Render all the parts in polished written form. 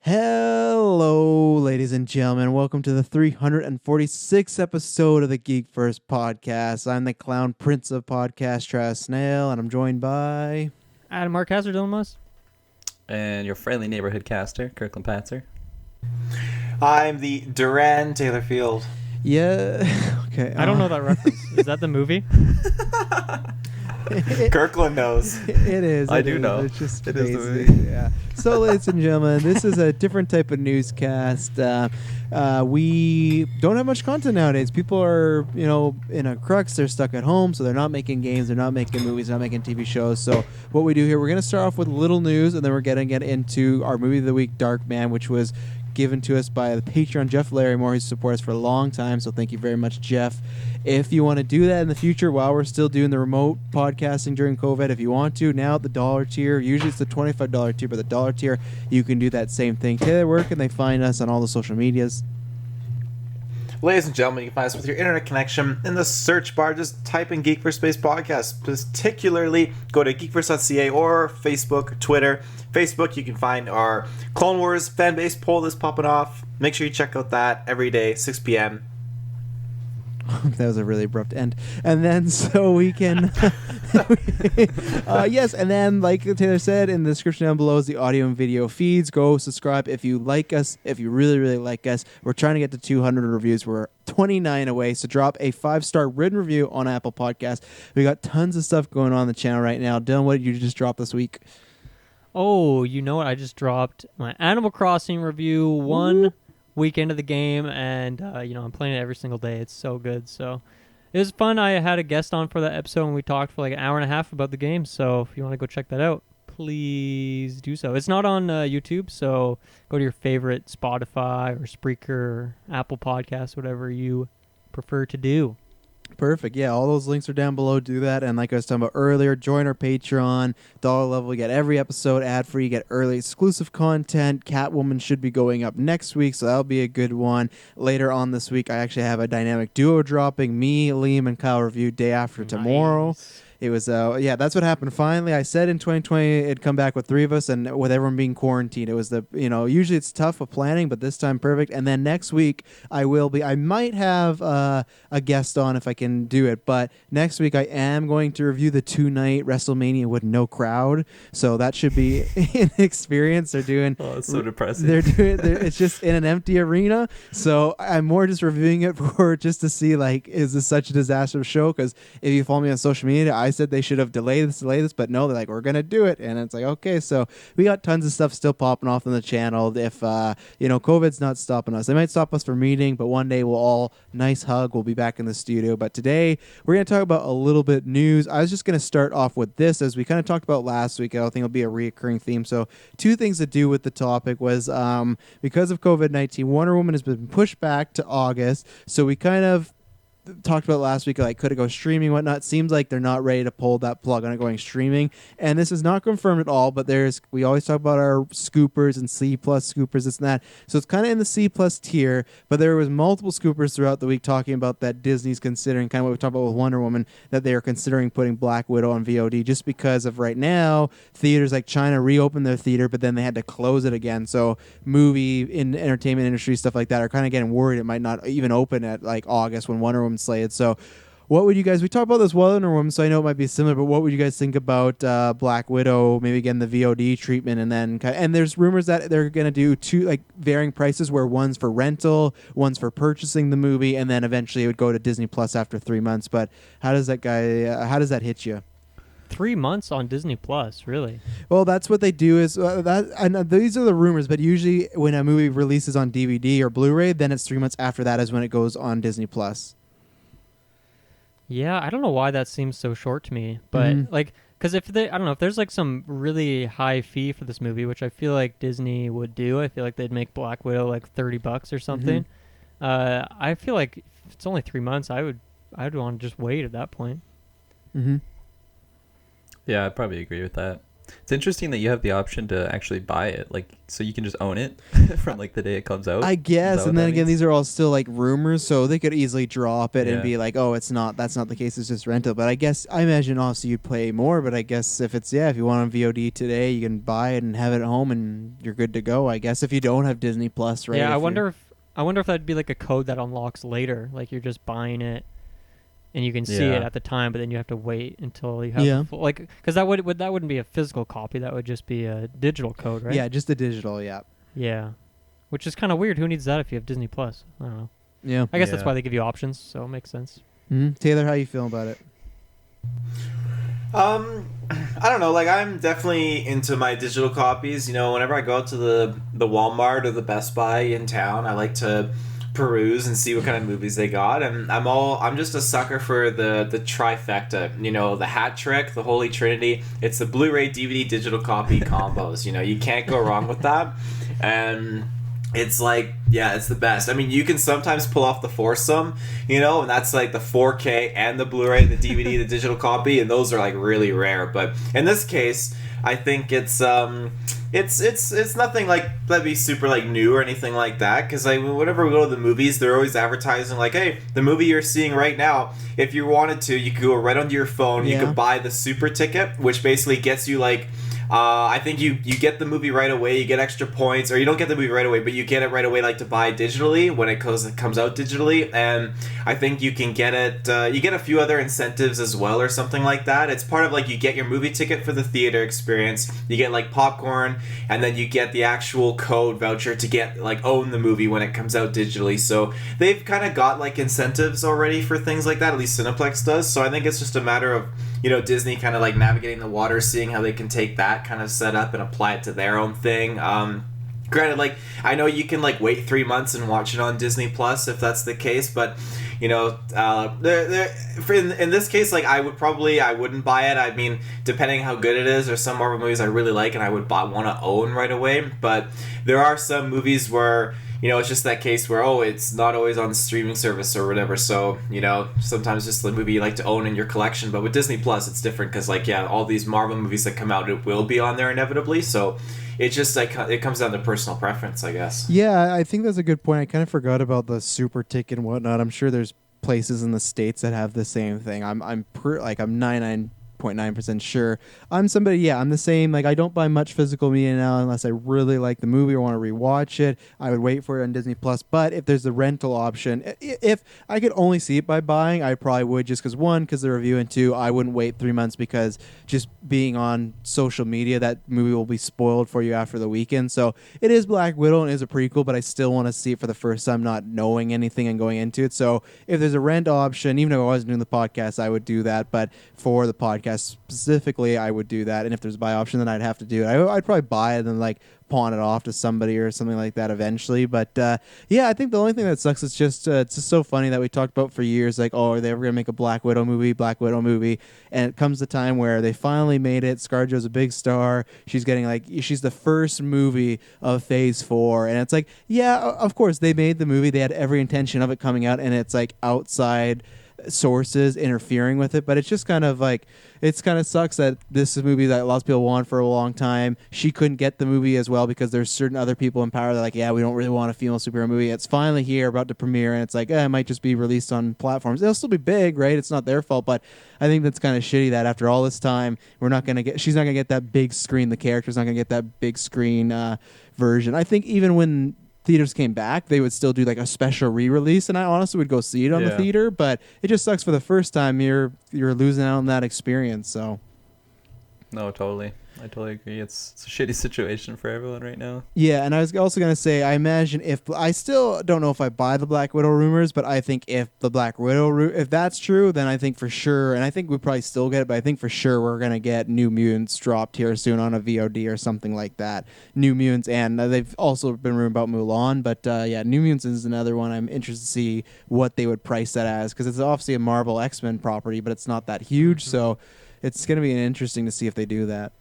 Hello, ladies and gentlemen. Welcome to the 346th episode of the Geek First podcast. I'm the clown prince of podcast, Travis Snail, and I'm joined by Adam Marcaster, Dylan Moss. And your friendly neighborhood caster, Kirklin Patzer. I'm the Duran Taylor Field. Yeah. Okay. I don't know that reference. Is that the movie? Kirklin knows. It is. I do know. It's just it is the basic, movie. Yeah. So, ladies and gentlemen, this is a different type of newscast. We don't have much content nowadays. People are, in a crux. They're stuck at home, so they're not making games. They're not making movies. They're not making TV shows. So, what we do here, we're going to start off with little news, and then we're going to get into our movie of the week, Darkman, which was given to us by the Patreon Jeff Larrymore, who's supported us for a long time. So thank you very much, Jeff. If you want to do that in the future while we're still doing the remote podcasting during COVID, if you want to, now at the dollar tier, usually it's the $25 tier, but the dollar tier, you can do that same thing. Taylor, where can they find us on all the social medias? Ladies and gentlemen, you can find us with your internet connection in the search bar. Just type in Geek for Space Podcast. Particularly, go to geekverse.ca or Facebook, Twitter. Facebook, you can find our Clone Wars fan base poll that's popping off. Make sure you check out that every day, 6 p.m. That was a really abrupt end. And then so we can yes, and then like Taylor said, in the description down below is the audio and video feeds. Go subscribe if you like us, if you really, really like us. We're trying to get to 200 reviews. We're 29 away, so drop a 5-star written review on Apple Podcasts. We got tons of stuff going on the channel right now. Dylan, what did you just drop this week? Oh, you know what? I just dropped my Animal Crossing review one week into the game, and I'm playing it every single day. It's so good. So it was fun. I had a guest on for that episode, and we talked for like an hour and a half about the game. So if you want to go check that out, please do so. It's not on YouTube, so go to your favorite Spotify or Spreaker or Apple Podcasts, whatever you prefer to do. Perfect. Yeah, all those links are down below. Do that. And like I was talking about earlier, join our Patreon. Dollar level, you get every episode ad-free. You get early exclusive content. Catwoman should be going up next week, so that'll be a good one. Later on this week, I actually have a dynamic duo dropping. Me, Liam, and Kyle review day after tomorrow. Nice. It was, that's what happened finally. I said in 2020 it'd come back with 3 of us, and with everyone being quarantined, it was usually it's tough with planning, but this time perfect. And then next week I might have a guest on if I can do it, but next week I am going to review the 2-night WrestleMania with no crowd, so that should be an experience. They're doing, Oh, it's so depressing. it's just in an empty arena, so I'm more just reviewing it for just to see, like, is this such a disastrous show? Because if you follow me on social media, I said they should have delayed this, but no, they're like, we're gonna do it, and it's like, okay, so we got tons of stuff still popping off on the channel. If COVID's not stopping us, they might stop us from meeting, but one day we'll all nice hug, we'll be back in the studio. But today we're gonna talk about a little bit news. I was just gonna start off with this, as we kind of talked about last week. I don't think it'll be a reoccurring theme. So 2 things to do with the topic was because of COVID-19, Wonder Woman has been pushed back to August, so we kind of talked about last week, like, could it go streaming, whatnot. Seems like they're not ready to pull that plug on it going streaming, and this is not confirmed at all, but we always talk about our scoopers and C plus scoopers, this and that, so it's kind of in the C plus tier. But there was multiple scoopers throughout the week talking about that Disney's considering, kind of what we talked about with Wonder Woman, that they are considering putting Black Widow on VOD, just because of right now theaters like China reopened their theater, but then they had to close it again. So movie in entertainment industry, stuff like that, are kind of getting worried it might not even open at like August when Wonder Woman slated. So what would you guys, we talked about this Wonder Woman, so I know it might be similar, but what would you guys think about Black Widow maybe getting the VOD treatment? And there's rumors that they're going to do 2 like varying prices, where one's for rental, one's for purchasing the movie, and then eventually it would go to Disney Plus after 3 months. But how does that hit you? 3 months on Disney Plus, really? Well, that's what they do is these are the rumors, but usually when a movie releases on DVD or Blu-ray, then it's 3 months after that is when it goes on Disney Plus. Yeah, I don't know why that seems so short to me, but because if there's like some really high fee for this movie, which I feel like Disney would do, I feel like they'd make Black Widow like $30 or something. I feel like if it's only 3 months, I'd want to just wait at that point. Mm-hmm. Yeah, I'd probably agree with that. It's interesting that you have the option to actually buy it, like, so you can just own it from like the day it comes out. I guess, Is that and what then that again, means? these are all still like rumors, so they could easily drop it and Yeah. be like, "Oh, it's not. That's not the case. It's just rental." But I imagine also you'd pay more. But I guess if if you want on VOD today, you can buy it and have it at home, and you're good to go. I guess if you don't have Disney Plus, right? Yeah, I If wonder if that'd be like a code that unlocks later. Like you're just buying it, and you can see it Yeah. at the time, but then you have to wait until you have Yeah. the full, like because that wouldn't be a physical copy. That would just be a digital code, right? Yeah, just the digital. Yeah. Yeah, which is kind of weird. Who needs that if you have Disney Plus? I don't know. Yeah. I guess that's Yeah. why they give you options, so it makes sense. Taylor, how you feel about it? I don't know. Like, I'm definitely into my digital copies. You know, whenever I go out to the Walmart or the Best Buy in town, I like to peruse and see what kind of movies they got. And I'm just a sucker for the trifecta. You know, the hat trick, the holy trinity. It's the Blu-ray, DVD, digital copy combos. You know, you can't go wrong with that. And it's like, yeah, it's the best. I mean, you can sometimes pull off the foursome, you know, and that's like the 4K and the Blu-ray, the DVD, the digital copy, and those are like really rare. But in this case, I think it's nothing like that'd be super like new or anything like that. Because like whenever we go to the movies, they're always advertising like, hey, the movie you're seeing right now, if you wanted to, you could go right onto your phone. Yeah. You could buy the super ticket, which basically gets you like. I think you get the movie right away, you get extra points, or you don't get the movie right away, but you get it right away, like to buy digitally when it comes out digitally, and I think you can get it, you get a few other incentives as well or something like that. It's part of like you get your movie ticket for the theater experience, you get like popcorn, and then you get the actual code voucher to get like own the movie when it comes out digitally. So they've kind of got like incentives already for things like that, at least Cineplex does. So I think it's just a matter of, you know, Disney kind of like navigating the water, seeing how they can take that kind of setup and apply it to their own thing. Granted, like, I know you can like wait 3 months and watch it on Disney Plus if that's the case, but you know, in this case, like, I wouldn't buy it. I mean, depending how good it is, there's some Marvel movies I really like and I would want to own right away, but there are some movies where, you know, it's just that case where, oh, it's not always on streaming service or whatever, so, you know, sometimes just the movie you like to own in your collection. But with Disney Plus, it's different because, like, yeah, all these Marvel movies that come out, it will be on there inevitably, so it's just, like, it comes down to personal preference, I guess. Yeah, I think that's a good point. I kind of forgot about the super ticket and whatnot. I'm sure there's places in the States that have the same thing. I'm 99.9% sure. I'm the same. Like, I don't buy much physical media now unless I really like the movie or want to rewatch it. I would wait for it on Disney Plus. But if there's the rental option, if I could only see it by buying, I probably would, just because, one, because the review, and two, I wouldn't wait 3 months because just being on social media, that movie will be spoiled for you after the weekend. So it is Black Widow and it is a prequel, but I still want to see it for the first time, not knowing anything and going into it. So if there's a rent option, even if I wasn't doing the podcast, I would do that. But for the podcast specifically, I would do that. And if there's a buy option, then I'd have to do it. I'd probably buy it and like pawn it off to somebody or something like that eventually. But yeah, I think the only thing that sucks is just it's just so funny that we talked about for years, like, oh, are they ever gonna make a Black Widow movie, and it comes the time where they finally made it. ScarJo's a big star. She's the first movie of Phase 4, and it's like, yeah, of course they made the movie. They had every intention of it coming out, and it's like outside sources interfering with it, but it's just kind of like, it's kind of sucks that this is a movie that lots of people want for a long time. She couldn't get the movie as well because there's certain other people in power that are like, yeah, we don't really want a female superhero movie. It's finally here, about to premiere, and it's like, it might just be released on platforms. It'll still be big, right? It's not their fault, but I think that's kind of shitty that after all this time, she's not gonna get that big screen. The character's not gonna get that big screen version. I think even when theaters came back, they would still do like a special re-release, and I honestly would go see it on the theater, but it just sucks for the first time you're losing out on that experience. So No, totally. I totally agree. It's a shitty situation for everyone right now. yeah, and I was also going to say, I imagine I still don't know if I buy the Black Widow rumors, but I think if the Black Widow, if that's true, then I think for sure, and I think we probably still get it, but I think for sure we're going to get New Mutants dropped here soon on a VOD or something like that. New Mutants, and they've also been rumored about Mulan, but yeah, New Mutants is another one I'm interested to see what they would price that as, because it's obviously a Marvel X-Men property, but it's not that huge, so it's going to be interesting to see if they do that.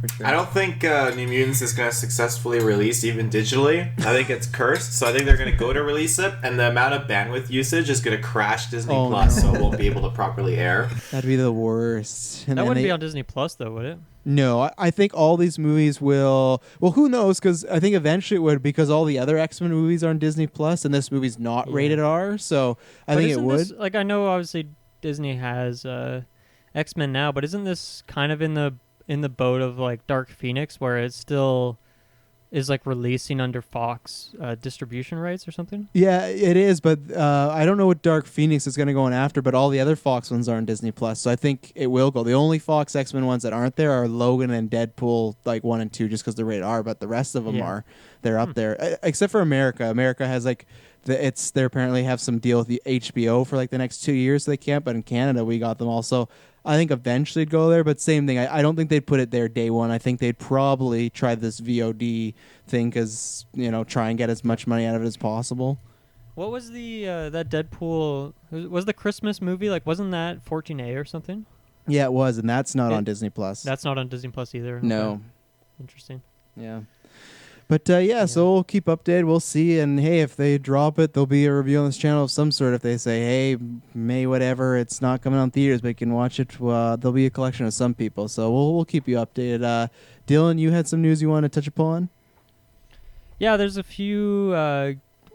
For sure. I don't think New Mutants is going to successfully release even digitally. I think it's cursed, so I think they're going to go to release it, and the amount of bandwidth usage is going to crash Disney Plus, so it won't be able to properly air. That'd be the worst. And That then wouldn't be on Disney Plus, though, would it? No, I think all these movies will. Well, who knows? Because I think eventually it would, because all the other X-Men movies are on Disney Plus, and this movie's not Yeah. rated R. So I But think it isn't would. this, like, I know obviously Disney has X-Men now, but isn't this kind of in the boat of like Dark Phoenix, where it still is like releasing under Fox distribution rights or something? Yeah, it is, but I don't know what Dark Phoenix is going to go on after, but all the other Fox ones are on Disney Plus, so I think it will go. The only Fox X-Men ones that aren't there are Logan and Deadpool, like 1 and 2, just because they're rated R, but the rest of them Yeah. they're up there, except for America. America has like they apparently have some deal with the HBO for like the next 2 years, so they can't. But in Canada, we got them also. I think eventually it'd go there, but same thing. I don't think they'd put it there day one. I think they'd probably try this VOD thing because, try and get as much money out of it as possible. What was the that Deadpool was the Christmas movie? Like, wasn't that 14A or something? Yeah, it was, and that's not on Disney Plus. That's not on Disney Plus either. No. Okay. Interesting. Yeah. But so we'll keep updated. We'll see. And hey, if they drop it, there'll be a review on this channel of some sort. If they say, hey, May whatever, it's not coming on theaters, but you can watch it, there'll be a collection of some people. So we'll keep you updated. Dylan, you had some news you want to touch upon? Yeah, there's a few.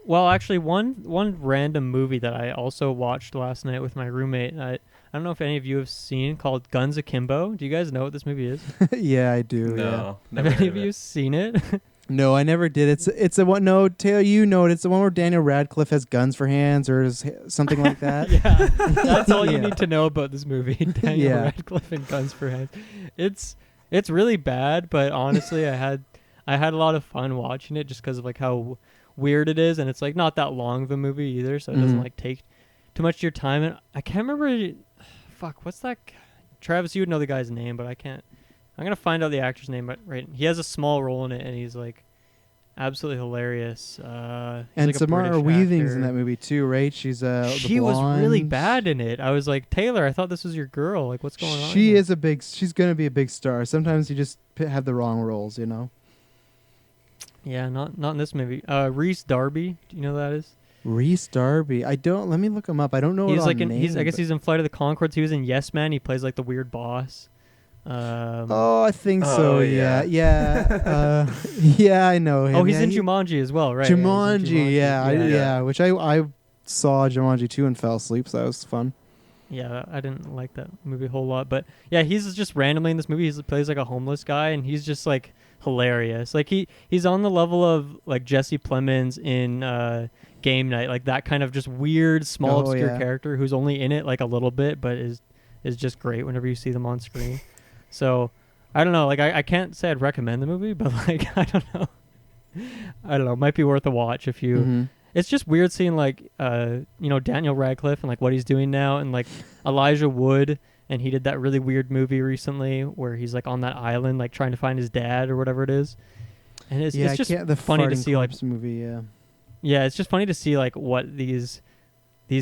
Well, actually, one random movie that I also watched last night with my roommate. I don't know if any of you have seen, called Guns Akimbo. Do you guys know what this movie is? Yeah, I do. No, Have never any heard of of you it. seen it? No, I never did. It's a one. No, Taylor, you know it. It's the one where Daniel Radcliffe has guns for hands or something like that. Yeah, that's all you Yeah. need to know about this movie. Daniel Yeah. Radcliffe and Guns for Hands. It's really bad, but honestly, I had a lot of fun watching it just because of like how weird it is, and it's like not that long of a movie either, so it doesn't Mhm. like take too much of your time. And I can't remember. Fuck, what's that? Travis, you would know the guy's name, but I can't. I'm gonna find out the actor's name, but right, he has a small role in it, and he's like absolutely hilarious. He's And like a Samara British Weaving's actor. in that movie too, right? She's the She was really blonde. bad in it. I was like, Taylor, I thought this was your girl. Like, what's going on? She here? is she's gonna be a big star. Sometimes you just have the wrong roles, Yeah, not in this movie. Reese Darby, do you know who that is? Reese Darby. I don't. Let me look him up. I don't know. He's it like on name, I guess but- he's in Flight of the Conchords. He was in Yes Man. He plays like the weird boss. Oh, I think Oh, so. yeah. Yeah. Yeah, I know him. Oh, he's yeah, in Jumanji as well, right? Yeah, he's in Jumanji. Yeah, Yeah. which I saw Jumanji 2 and fell asleep, so that was fun. Yeah, I didn't like that movie a whole lot, but yeah, he's just randomly in this movie. He plays like a homeless guy, and he's just like hilarious. Like he's on the level of like Jesse Plemons in Game Night, like that kind of just weird, small, Oh, obscure yeah. character who's only in it like a little bit, but is just great whenever you see them on screen. So I don't know. Like I can't say I'd recommend the movie, but like I don't know. It might be worth a watch if you. Mhm. It's just weird seeing like Daniel Radcliffe and like what he's doing now, and like Elijah Wood, and he did that really weird movie recently where he's like on that island like trying to find his dad or whatever it is, and it's Yeah, just I can't, the funny to Farting see like Corpse movie. yeah, it's just funny to see like what these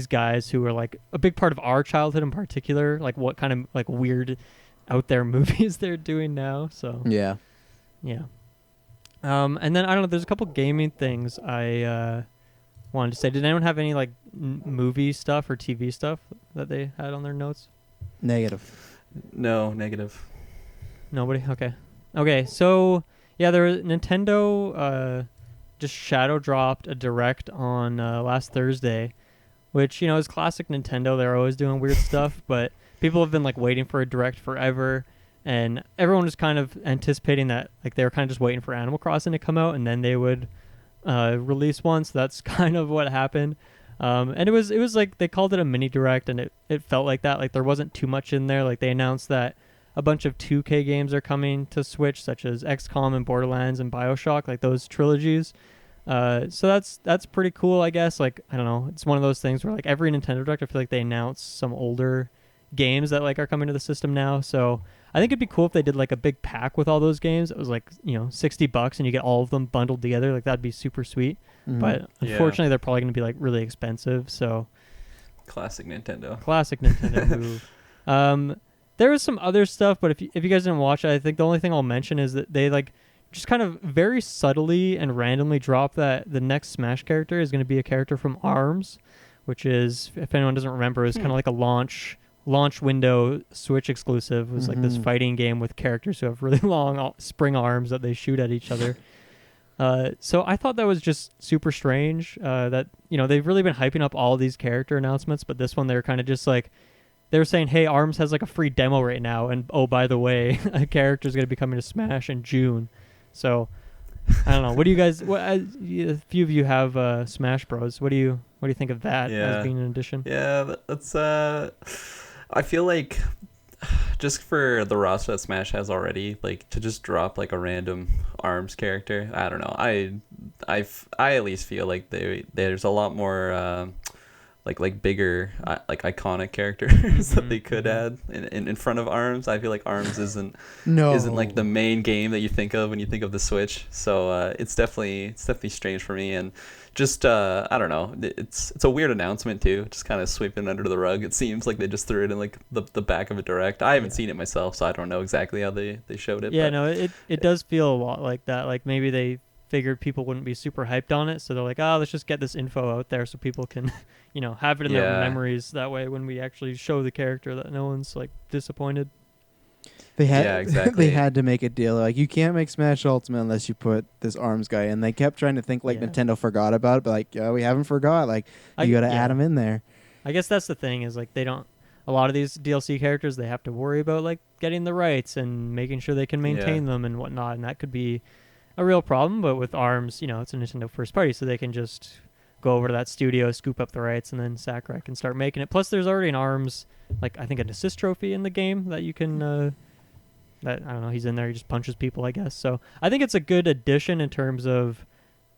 guys who are like a big part of our childhood in particular, like what kind of like weird out there movies they're doing now. So Yeah. yeah. And then I don't know. There's a couple gaming things I wanted to say. Did anyone have any like movie stuff or TV stuff that they had on their notes? Negative. No, negative. Nobody. Okay. So yeah, Nintendo just shadow dropped a direct on last Thursday, which is classic Nintendo. They're always doing weird stuff, but people have been like waiting for a direct forever. And everyone was kind of anticipating that, like they were kind of just waiting for Animal Crossing to come out, and then they would release one. So that's kind of what happened. And it was like they called it a mini direct, and it felt like that. Like there wasn't too much in there. Like they announced that a bunch of 2K games are coming to Switch, such as XCOM and Borderlands and BioShock, like those trilogies. So that's pretty cool, I guess. Like I don't know, it's one of those things where like every Nintendo direct, I feel like they announce some older games that like are coming to the system now. So I think it'd be cool if they did like a big pack with all those games. It was like, $60 and you get all of them bundled together. Like that'd be super sweet. Mhm. But Yeah. unfortunately, they're probably going to be like really expensive. So Classic Nintendo. classic Nintendo move. There was some other stuff, but if you guys didn't watch it, I think the only thing I'll mention is that they like just kind of very subtly and randomly drop that the next Smash character is going to be a character from ARMS, which is, if anyone doesn't remember, is kind of like a launch launch window Switch exclusive. It was like this fighting game with characters who have really long spring arms that they shoot at each other. So I thought that was just super strange. That they've really been hyping up all these character announcements, but this one they're kind of just like they were saying, "Hey, ARMS has like a free demo right now, and oh by the way, a character is going to be coming to Smash in June." So I don't know. What do you guys? A few of you have Smash Bros. What do you think of that as being an addition? Yeah, that's. I feel like just for the roster that Smash has already, like to just drop like a random ARMS character, I don't know. I at least feel like there's a lot more like bigger like iconic characters that they could add in front of ARMS. I feel like ARMS isn't like the main game that you think of when you think of the Switch. So it's definitely strange for me, and just I don't know. It's a weird announcement too. Just kind of sweeping under the rug. It seems like they just threw it in like the back of a direct. I haven't seen it myself, so I don't know exactly how they showed it. Yeah, but. no, it does feel a lot like that. Like maybe they figured people wouldn't be super hyped on it, so they're like, let's just get this info out there so people can have it in their memories. That way when we actually show the character, that no one's like disappointed. They had exactly. They had to make a deal like you can't make Smash Ultimate unless you put this ARMS guy in. They kept trying to think like Nintendo forgot about it, but like we haven't forgot. Like you got to add him in there. I guess that's the thing is like they don't. A lot of these DLC characters they have to worry about like getting the rights and making sure they can maintain them and whatnot, and that could be a real problem. But with ARMS, it's a Nintendo first party, so they can just go over to that studio, scoop up the rights, and then Sakurai can start making it. Plus, there's already an ARMS, like I think an assist trophy in the game that you can. That I don't know, he's in there, he just punches people, I guess. So I think it's a good addition in terms of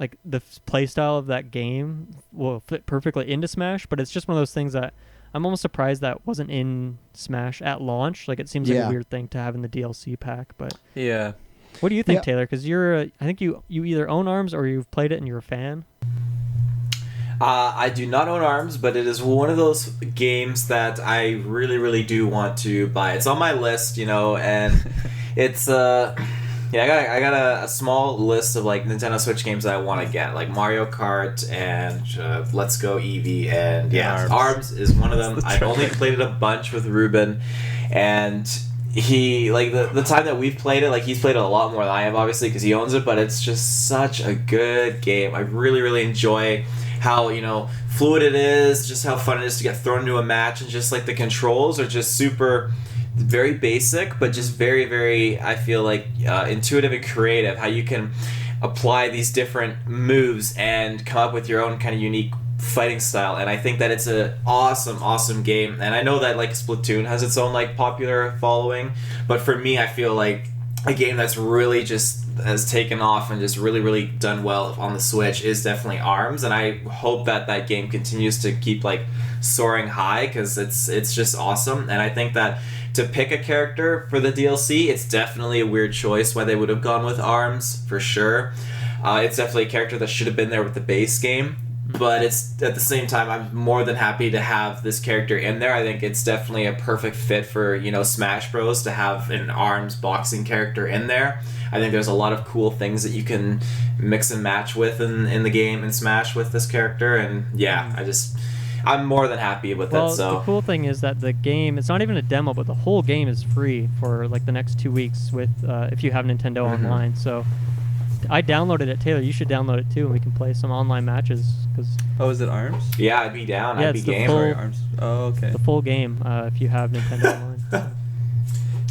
like the play style of that game will fit perfectly into Smash, but it's just one of those things that I'm almost surprised that wasn't in Smash at launch. Like it seems like a weird thing to have in the DLC pack, but yeah. What do you think, Taylor? Because I think you either own ARMS or you've played it and you're a fan. I do not own ARMS, but it is one of those games that I really, really do want to buy. It's on my list, and it's I got a small list of like Nintendo Switch games that I want to get, like Mario Kart and Let's Go Eevee, and ARMS is one of them. I've only played it a bunch with Ruben, and he like the time that we've played it, like he's played it a lot more than I have, obviously, because he owns it. But it's just such a good game. I really, really enjoy how fluid it is, just how fun it is to get thrown into a match, and just like the controls are just very basic, but just very, very, I feel like intuitive and creative. How you can apply these different moves and come up with your own kind of unique fighting style, and I think that it's an awesome game. And I know that like Splatoon has its own like popular following, but for me, I feel like a game that's really just has taken off and just really, really done well on the Switch is definitely ARMS, and I hope that game continues to keep like soaring high, because it's just awesome. And I think that to pick a character for the DLC, it's definitely a weird choice why they would have gone with ARMS for sure. It's definitely a character that should have been there with the base game, but it's at the same time I'm more than happy to have this character in there. I think it's definitely a perfect fit for Smash Bros to have an ARMS boxing character in there. I think there's a lot of cool things that you can mix and match with in the game and Smash with this character, and I'm more than happy with it. So the cool thing is that the game, it's not even a demo, but the whole game is free for like the next 2 weeks with if you have Nintendo Online. So I downloaded it. Taylor, you should download it too, and we can play some online matches. Is it ARMS? Yeah, I'd be down. Yeah, I'd be it's the game. full- ARMS. Oh, okay. The full game if you have Nintendo Online.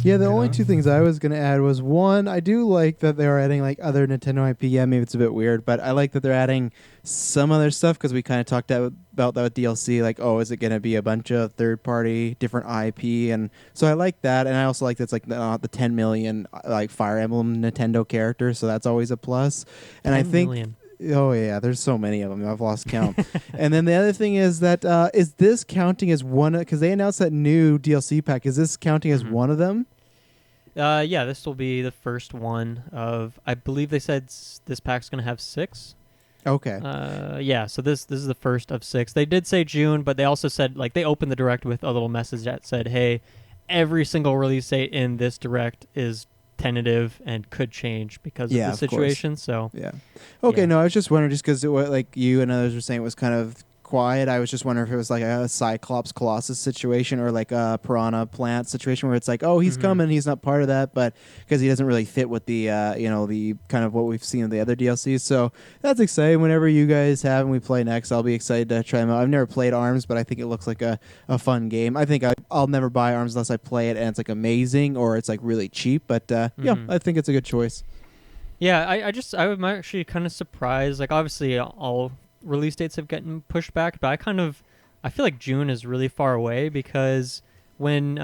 Yeah, the only two things I was going to add was, one, I do like that they're adding like other Nintendo IP. Yeah, maybe it's a bit weird, but I like that they're adding some other stuff, because we kind of talked about that with DLC. Like, is it going to be a bunch of third-party different IP? And so I like that, and I also like that's like the 10 million like Fire Emblem Nintendo characters, so that's always a plus. And 10 I think. million. Oh yeah, there's so many of them. I've lost count. And then the other thing is that is this counting as one? Because they announced that new DLC pack. Is this counting as one of them? Yeah, this will be the first one of. I believe they said this pack's going to have 6. Okay. Yeah, so this is the first of 6. They did say June, but they also said like they opened the direct with a little message that said, "Hey, every single release date in this direct is tentative and could change because of the situation." So yeah. Okay, yeah. no, I was just wondering, just because like you and others were saying, it was kind of quiet. I was just wondering if it was like a Cyclops Colossus situation or like a Piranha Plant situation where it's like, oh, he's coming, he's not part of that, but because he doesn't really fit with the the kind of what we've seen in the other DLCs. So that's exciting. Whenever you guys have and we play next, I'll be excited to try them out. I've never played ARMS, but I think it looks like a fun game. I think I'll never buy ARMS unless I play it and it's like amazing or it's like really cheap. But yeah, I think it's a good choice. Yeah, I'm actually kind of surprised. Like, obviously, all release dates have gotten pushed back, but I feel like June is really far away because when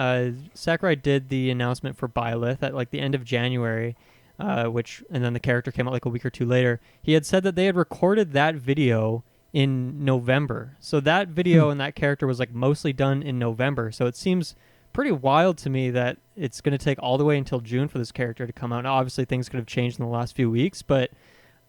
Sakurai did the announcement for Byleth at like the end of January, and then the character came out like a week or two later, he had said that they had recorded that video in November. So that video and that character was like mostly done in November. So it seems pretty wild to me that it's going to take all the way until June for this character to come out. Now, obviously, things could have changed in the last few weeks, but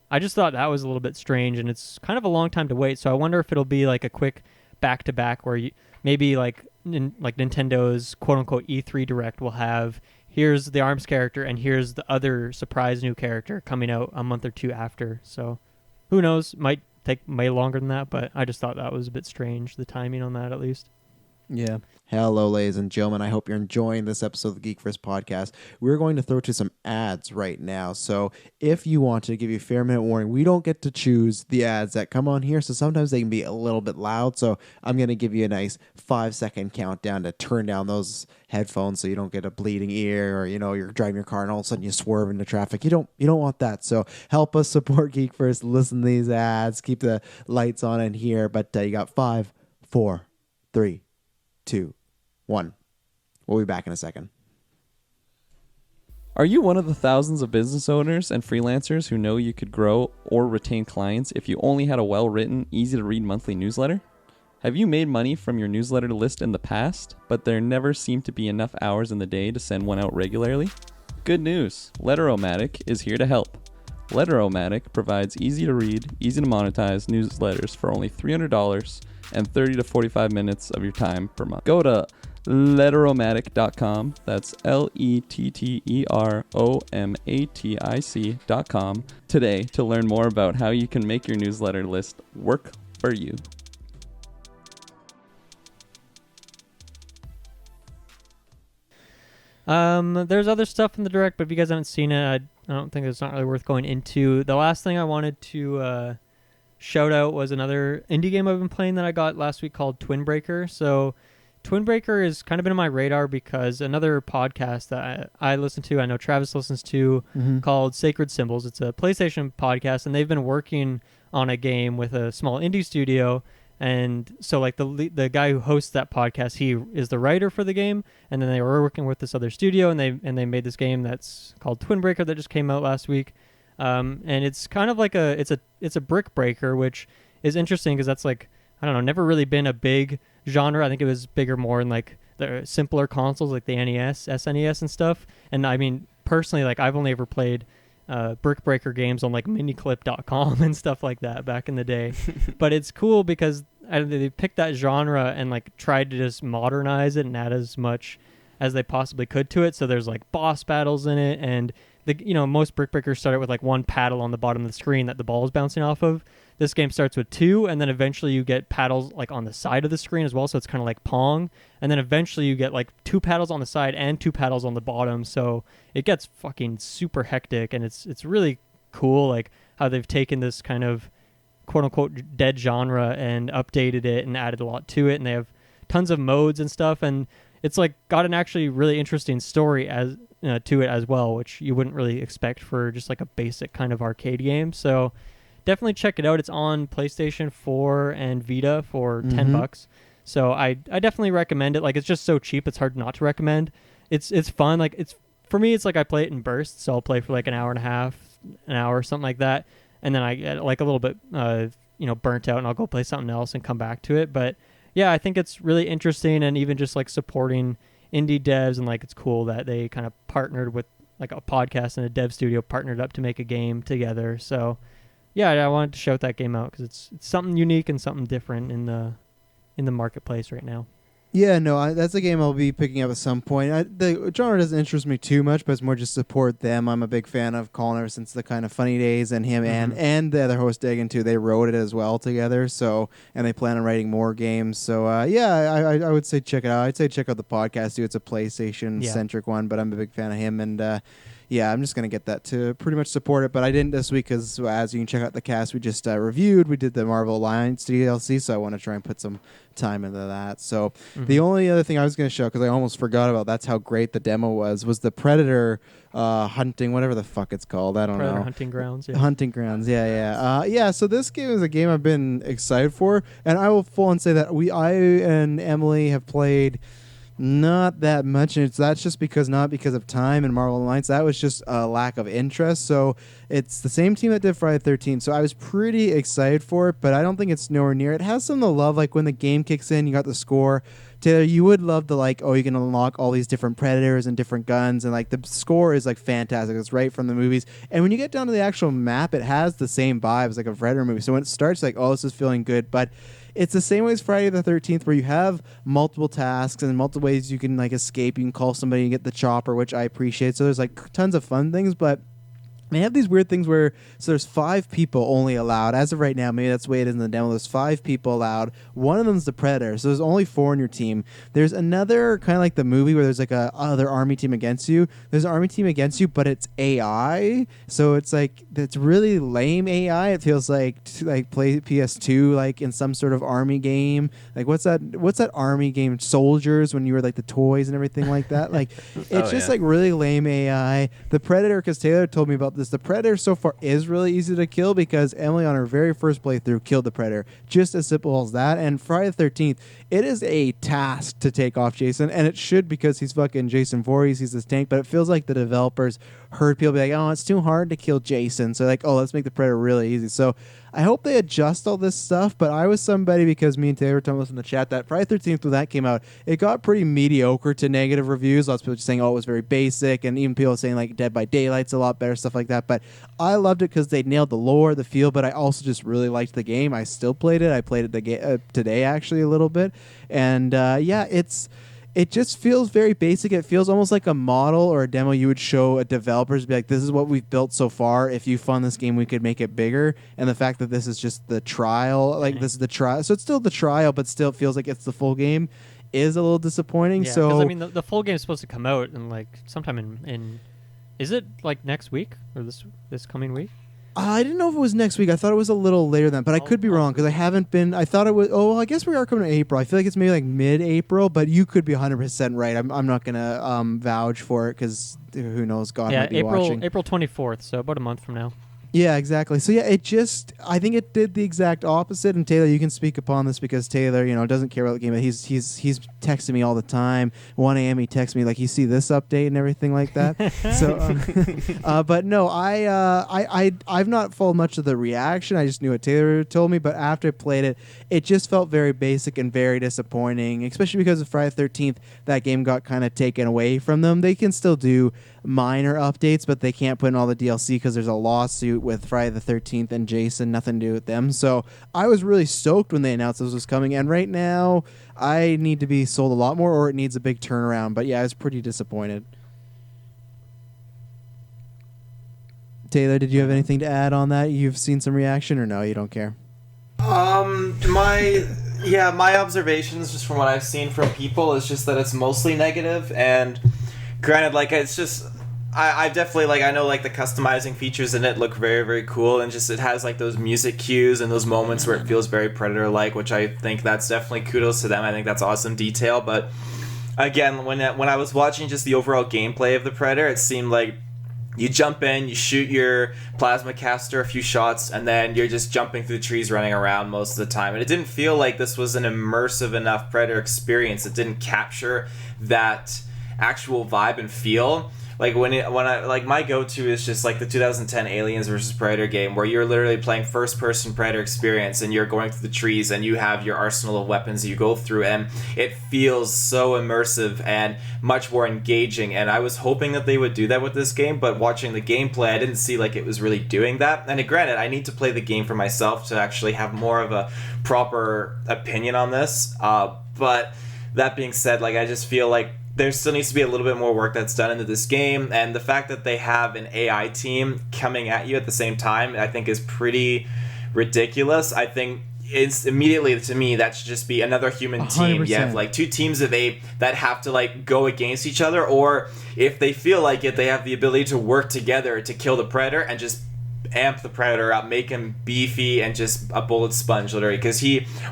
I just thought that was a little bit strange, and it's kind of a long time to wait. So I wonder if it'll be like a quick back-to-back where maybe like Nintendo's quote-unquote E3 Direct will have, here's the ARMS character, and here's the other surprise new character coming out a month or two after. So who knows? Might take way longer than that, but I just thought that was a bit strange, the timing on that at least. Yeah. Hello, ladies and gentlemen. I hope you're enjoying this episode of the Geekverse podcast. We're going to throw to some ads right now. So if you want to give you a fair minute warning, we don't get to choose the ads that come on here. So sometimes they can be a little bit loud. So I'm going to give you a nice 5-second countdown to turn down those headphones so you don't get a bleeding ear or, you're driving your car and all of a sudden you swerve into traffic. You don't want that. So help us support Geekverse. Listen to these ads. Keep the lights on in here. But you got 5, 4, 3, 2, 1. We'll be back in a second. Are you one of the thousands of business owners and freelancers who know you could grow or retain clients if you only had a well-written, easy-to-read monthly newsletter? Have you made money from your newsletter list in the past, but there never seemed to be enough hours in the day to send one out regularly? Good news! Letteromatic is here to help. Letteromatic provides easy-to-read, easy-to-monetize newsletters for only $300 and 30 to 45 minutes of your time per month. Go to letteromatic.com, that's letteromatic.com today to learn more about how you can make your newsletter list work for you. There's other stuff in the Direct, but if you guys haven't seen it, I don't think it's not really worth going into. The last thing I wanted to shout out was another indie game I've been playing that I got last week called Twin Breaker. So Twin Breaker has kind of been on my radar because another podcast that I listen to, I know Travis listens to, called Sacred Symbols. It's a PlayStation podcast, and they've been working on a game with a small indie studio. And so like the guy who hosts that podcast, he is the writer for the game, and then they were working with this other studio, and they made this game that's called Twin Breaker that just came out last week. And it's kind of like it's a brick breaker, which is interesting because that's like, I don't know, never really been a big genre. I think it was bigger more in like the simpler consoles like the NES, SNES and stuff. And I mean, personally, like I've only ever played brick breaker games on like miniclip.com and stuff like that back in the day. But it's cool because they picked that genre and like tried to just modernize it and add as much as they possibly could to it. So there's like boss battles in it, and most brick breakers start with like one paddle on the bottom of the screen that the ball is bouncing off of. This game starts with 2, and then eventually you get paddles like on the side of the screen as well, so it's kind of like Pong. And then eventually you get like 2 paddles on the side and 2 paddles on the bottom, so it gets fucking super hectic, and it's really cool like how they've taken this kind of quote-unquote dead genre and updated it and added a lot to it, and they have tons of modes and stuff, and it's like got an actually really interesting story as to it as well, which you wouldn't really expect for just like a basic kind of arcade game. So definitely check it out. It's on PlayStation 4 and Vita for $10. So I definitely recommend it. Like, it's just so cheap, it's hard not to recommend. It's fun. Like, it's for me, it's like I play it in bursts. So I'll play for like an hour and a half, an hour, something like that, and then I get like a little bit burnt out, and I'll go play something else and come back to it. But yeah, I think it's really interesting, and even just like supporting indie devs, and like it's cool that they kind of partnered with like a podcast and a dev studio partnered up to make a game together. So yeah, I wanted to shout that game out because it's something unique and something different in the marketplace right now. Yeah, no, that's a game I'll be picking up at some point. The genre doesn't interest me too much, but it's more just support them. I'm a big fan of Colin ever since the kind of Funny Days, and him and the other host Dagan too. They wrote it as well together. So, and they plan on writing more games. So, I would say check it out. I'd say check out the podcast too. It's a PlayStation centric one, but I'm a big fan of him, and yeah, I'm just going to get that to pretty much support it. But I didn't this week because, as you can check out the cast, we just reviewed. We did the Marvel Alliance DLC, so I want to try and put some time into that. So the only other thing I was going to show, because I almost forgot about, that's how great the demo was the Predator hunting, whatever the fuck it's called. I don't know. Predator Hunting Grounds. Yeah. Hunting Grounds, yeah. So this game is a game I've been excited for, and I will full on say that I and Emily have played not that much, and that's just not because of time and Marvel Alliance. That was just a lack of interest. So it's the same team that did Friday the 13th. So I was pretty excited for it, but I don't think it's nowhere near. It has some of the love, like when the game kicks in, you got the score. Taylor, you would love to you can unlock all these different Predators and different guns, and like the score is like fantastic. It's right from the movies. And when you get down to the actual map, it has the same vibes like a Predator movie. So when it starts, like, oh, this is feeling good, but it's the same way as Friday the 13th, where you have multiple tasks and multiple ways you can like escape. You can call somebody and get the chopper, which I appreciate. So there's like tons of fun things, but they have these weird things where, so there's 5 people only allowed. As of right now, maybe that's the way it is in the demo. There's 5 people allowed. One of them's the Predator, so there's only 4 on your team. There's another, kind of like the movie, where there's like a other army team against you. There's an army team against you, but it's AI. So it's like, it's really lame AI. It feels like play PS2, like in some sort of army game. Like what's that army game? Soldiers, when you were like the toys and everything like that. Like it's like really lame AI. The Predator, because Taylor told me about this. The Predator so far is really easy to kill because Emily on her very first playthrough killed the Predator. Just as simple as that. And Friday the 13th, it is a task to take off Jason, and it should, because he's fucking Jason Voorhees. He's this tank, but it feels like the developers heard people be like, oh, it's too hard to kill Jason. So like, oh, let's make the Predator really easy. So I hope they adjust all this stuff, but I was somebody, because me and Taylor were talking about in the chat, that Friday the 13th, when that came out, it got pretty mediocre to negative reviews. Lots of people just saying, oh, it was very basic, and even people saying like Dead by Daylight's a lot better, stuff like that. But I loved it because they nailed the lore, the feel, but I also just really liked the game. I still played it. I played it today, actually, a little bit. And it just feels very basic. It feels almost like a model or a demo you would show a developers, be like, this is what we've built so far. If you fund this game, we could make it bigger. And the fact that this is just the trial, like this is the trial. So it's still the trial, but still feels like it's the full game, is a little disappointing. Yeah, so because I mean, the full game is supposed to come out in like sometime in is it like next week or this coming week? I didn't know if it was next week. I thought it was a little later than, but I could be wrong, because I haven't been. I thought it was. Oh, well, I guess we are coming to April. I feel like it's maybe like mid-April, but you could be 100% right. I'm not gonna vouch for it, because who knows? God might be watching. April 24th, so about a month from now. Yeah, exactly. So yeah, I think it did the exact opposite. And Taylor, you can speak upon this, because Taylor, doesn't care about the game. But he's texting me all the time. 1 a.m. he texts me like, you see this update and everything like that. So, but no, I've not followed much of the reaction. I just knew what Taylor told me. But after I played it, it just felt very basic and very disappointing. Especially because of Friday the 13th, that game got kind of taken away from them. They can still do minor updates, but they can't put in all the DLC because there's a lawsuit with Friday the 13th and Jason, nothing to do with them. So I was really stoked when they announced this was coming, and right now I need to be sold a lot more, or it needs a big turnaround. But yeah, I was pretty disappointed. Taylor, did you have anything to add on that? You've seen some reaction, or no, you don't care? My observations just from what I've seen from people is just that it's mostly negative, and granted, like, it's just, I definitely, like, I know, like, the customizing features in it look very, very cool, and just it has, like, those music cues and those moments where it feels very Predator-like, which I think that's definitely kudos to them. I think that's awesome detail, but again, when I was watching just the overall gameplay of the Predator, it seemed like you jump in, you shoot your plasma caster a few shots, and then you're just jumping through the trees, running around most of the time. And it didn't feel like this was an immersive enough Predator experience. It didn't capture that actual vibe and feel. Like my go-to is just like the 2010 Aliens vs Predator game, where you're literally playing first-person Predator experience, and you're going through the trees, and you have your arsenal of weapons that you go through, and it feels so immersive and much more engaging. And I was hoping that they would do that with this game, but watching the gameplay, I didn't see like it was really doing that. And granted, I need to play the game for myself to actually have more of a proper opinion on this. But that being said, like I just feel like there still needs to be a little bit more work that's done into this game, and the fact that they have an AI team coming at you at the same time, I think is pretty ridiculous. I think it's immediately, to me, that should just be another human team. 100%. You have like two teams of 8 that have to like go against each other, or if they feel like it, they have the ability to work together to kill the predator and just amp the predator up, make him beefy and just a bullet sponge, literally. Because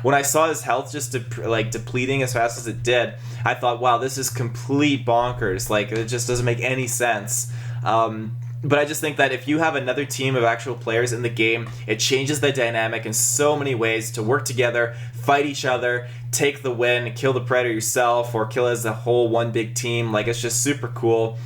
when I saw his health just depleting as fast as it did, I thought, wow, this is complete bonkers. Like, it just doesn't make any sense. But I just think that if you have another team of actual players in the game, it changes the dynamic in so many ways to work together, fight each other, take the win, kill the predator yourself, or kill as a whole one big team. Like, it's just super cool.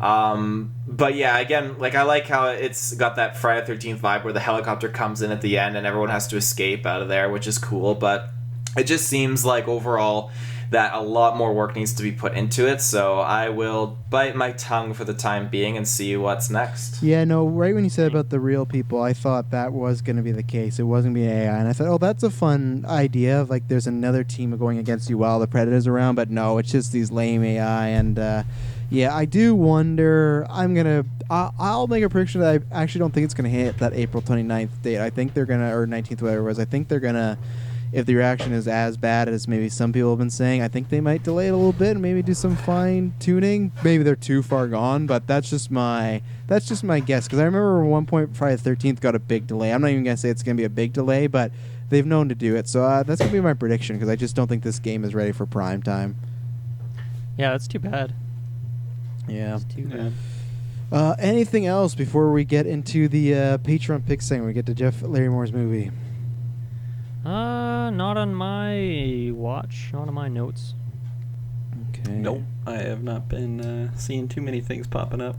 But yeah, again, like I like how it's got that Friday the 13th vibe where the helicopter comes in at the end and everyone has to escape out of there, which is cool. But it just seems like overall that a lot more work needs to be put into it. So I will bite my tongue for the time being and see what's next. Yeah, no, right when you said about the real people, I thought that was going to be the case. It wasn't going to be AI. And I thought, oh, that's a fun idea of like there's another team going against you while the Predator's around. But no, it's just these lame AI. And yeah, I do wonder. I'll make a prediction that I actually don't think it's going to hit that April 29th date. I think they're going to, or 19th, whatever it was, I think they're going to, if the reaction is as bad as maybe some people have been saying, I think they might delay it a little bit and maybe do some fine tuning. Maybe they're too far gone, but that's just my guess. Because I remember at one point Friday the 13th got a big delay. I'm not even gonna say it's gonna be a big delay, but they've known to do it. So that's gonna be my prediction because I just don't think this game is ready for prime time. Yeah, that's too bad. Yeah. That's too bad. Anything else before we get into the Patreon pick segment? We get to Jeff Larry Moore's movie. Not on my watch. Not on my notes. Okay. Nope, I have not been seeing too many things popping up.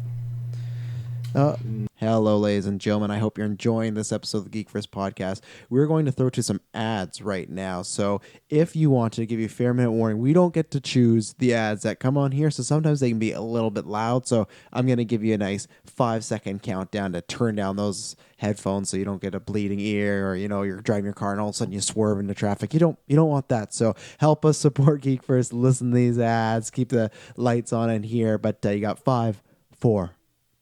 Hello, ladies and gentlemen. I hope you're enjoying this episode of the Geek First Podcast. We're going to throw to some ads right now. So if you want to give you a fair minute warning, we don't get to choose the ads that come on here. So sometimes they can be a little bit loud. So I'm going to give you a nice 5-second countdown to turn down those headphones so you don't get a bleeding ear, or you're driving your car and all of a sudden you swerve into traffic. You don't want that. So help us support Geek First. Listen to these ads. Keep the lights on in here. But you got 5, 4,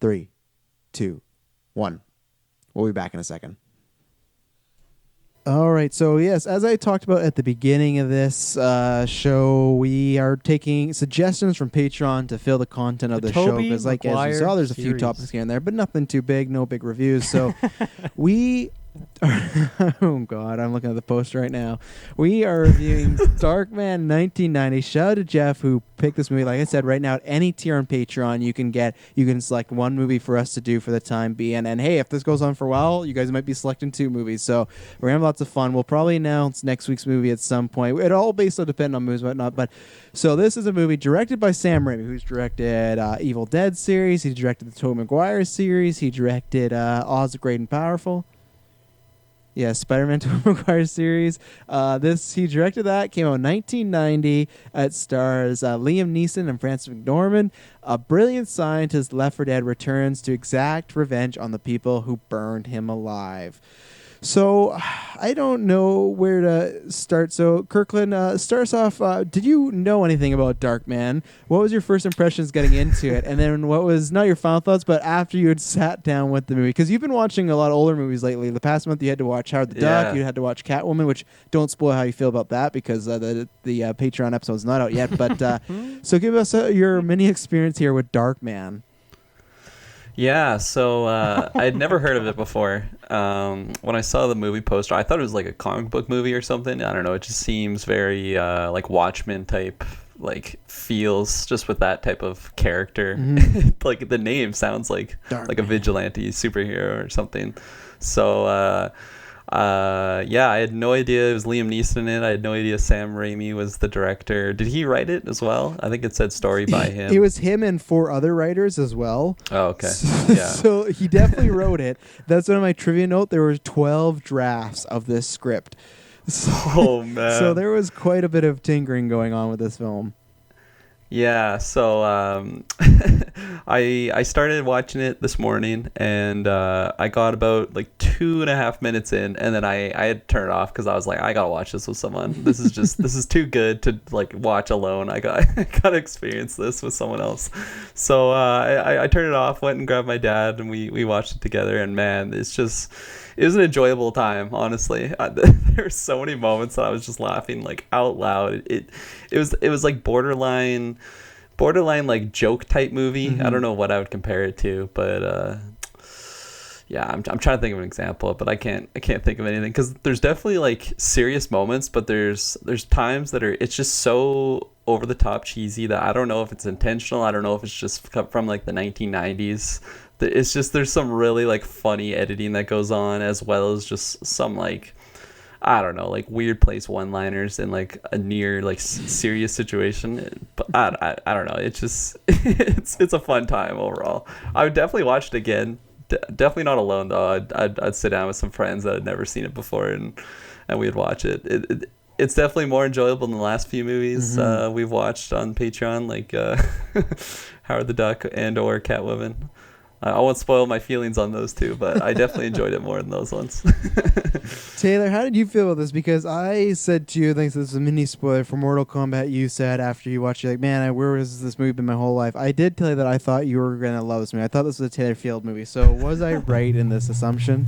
3, 2, 1. We'll be back in a second. All right. So, yes, as I talked about at the beginning of this show, we are taking suggestions from Patreon to fill the content of the show. Because, like, as you saw, there's a few topics here and there, but nothing too big, no big reviews. So, we... oh, God, I'm looking at the poster right now. We are reviewing Darkman 1990. Shout out to Jeff who picked this movie. Like I said, right now at any tier on Patreon, you can select one movie for us to do for the time being. And hey, if this goes on for a while, you guys might be selecting 2 movies. So we're going to have lots of fun. We'll probably announce next week's movie at some point. It all based on depending on movies and whatnot. But so this is a movie directed by Sam Raimi, who's directed Evil Dead series. He directed the Tobey Maguire series. He directed Oz the Great and Powerful. Yeah, Spider-Man Tobey Maguire series. He directed that. Came out in 1990. It stars Liam Neeson and Frances McDormand. A brilliant scientist, Left 4 Dead, returns to exact revenge on the people who burned him alive. So, I don't know where to start. So, Kirklin, start us off. Did you know anything about Darkman? What was your first impressions getting into it? And then what was, not your final thoughts, but after you had sat down with the movie? Because you've been watching a lot of older movies lately. The past month you had to watch Howard the Duck. You had to watch Catwoman, which don't spoil how you feel about that because the Patreon episode is not out yet. But so give us your mini experience here with Darkman. Yeah, so I had never heard of it before. When I saw the movie poster, I thought it was like a comic book movie or something. I don't know. It just seems very like Watchmen type, like feels just with that type of character. Mm-hmm. Like the name sounds like a vigilante superhero or something. So yeah, I had no idea it was Liam Neeson in it. I had no idea Sam Raimi was the director. Did he write it as well? I think it said story by him. It was him and 4 other writers as well. Oh, okay. Yeah. So he definitely wrote it. That's one of my trivia note. There were 12 drafts of this script. Oh, man. So there was quite a bit of tinkering going on with this film. Yeah, so I started watching it this morning, and I got about like 2.5 minutes in, and then I had to turn it off because I was like, I gotta watch this with someone. This is too good to like watch alone. I gotta experience this with someone else. So I turned it off, went and grabbed my dad, and we watched it together. And man, it was an enjoyable time, honestly. There were so many moments that I was just laughing like out loud. It was like borderline like joke type movie. I don't know what I would compare it to, but yeah, I'm trying to think of an example, but I can't think of anything, because there's definitely like serious moments, but there's times that it's just so over the top cheesy that I don't know if it's intentional. I don't know if it's just from like the 1990s. It's just, there's some really like funny editing that goes on, as well as just some like, I don't know, like weird place one-liners in like a near like serious situation. But I don't know. It's just it's a fun time overall. I would definitely watch it again. Definitely not alone though. I'd sit down with some friends that had never seen it before, and we'd watch it. It's definitely more enjoyable than the last few movies we've watched on Patreon, like Howard the Duck and or Catwoman. I won't spoil my feelings on those two, but I definitely enjoyed it more than those ones. Taylor, how did you feel about this? Because I said to you, thanks, this is a mini spoiler for Mortal Kombat. You said after you watched it, like, man, where was this movie been my whole life? I did tell you that I thought you were going to love this movie. I thought this was a Taylor Field movie. So was I right in this assumption?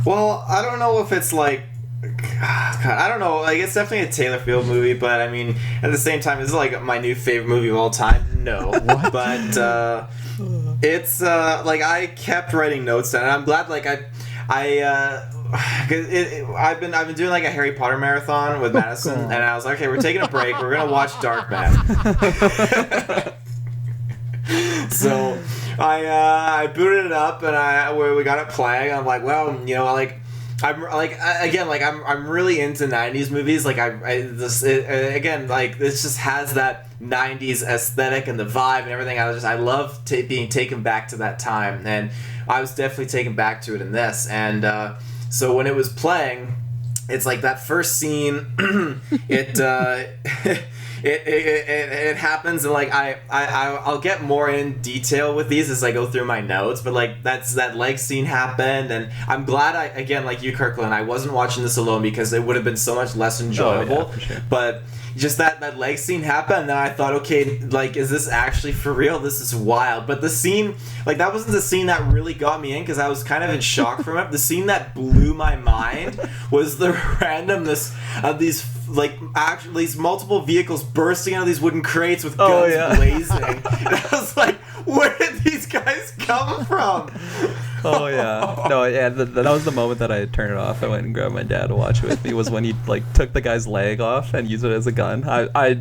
Well, I don't know if it's like, God, I don't know. Like, it's definitely a Taylor Field movie, but I mean, at the same time, is it like my new favorite movie of all time? No. But it's like, I kept writing notes down, and I'm glad. Like I've been doing like a Harry Potter marathon with Madison, and I was like, okay, we're taking a break. We're gonna watch Darkman. So I booted it up, and we got it playing. I'm like, well, you know, like. I'm really into 90s movies. Like again, like this just has that 90s aesthetic and the vibe and everything. I love being taken back to that time, and I was definitely taken back to it in this. And so when it was playing, it's like that first scene. It happens, and like I'll get more in detail with these as I go through my notes, but like that leg scene happened, and I'm glad again, like you, Kirkland, I wasn't watching this alone, because it would have been so much less enjoyable. Oh, yeah, for sure. But just that leg scene happened, and then I thought, okay, like, is this actually for real? This is wild. But the scene, like, that wasn't the scene that really got me in, because I was kind of in shock from it. The scene that blew my mind was the randomness of these, like, actually these multiple vehicles bursting out of these wooden crates with guns blazing. And I was like, where did these guys come from? Oh yeah, no, yeah. That was the moment that I turned it off. I went and grabbed my dad to watch it with me. Was when he like took the guy's leg off and used it as a gun. I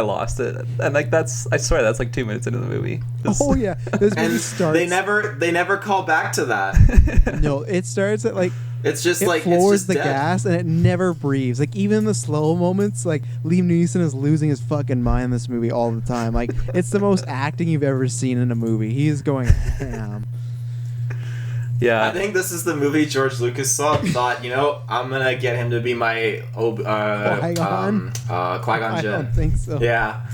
lost it, and like I swear that's like 2 minutes into the movie. Oh yeah, this movie starts. They never call back to that. No, it starts at like. It's just it like floors it's just the dead. gas, and it never breathes. Like, even in the slow moments, like Liam Neeson is losing his fucking mind in this movie all the time. Like, it's the most acting you've ever seen in a movie. He's going ham. Yeah, I think this is the movie George Lucas thought, you know, I'm gonna get him to be my Qui-Gon Jinn. I don't think so. Yeah.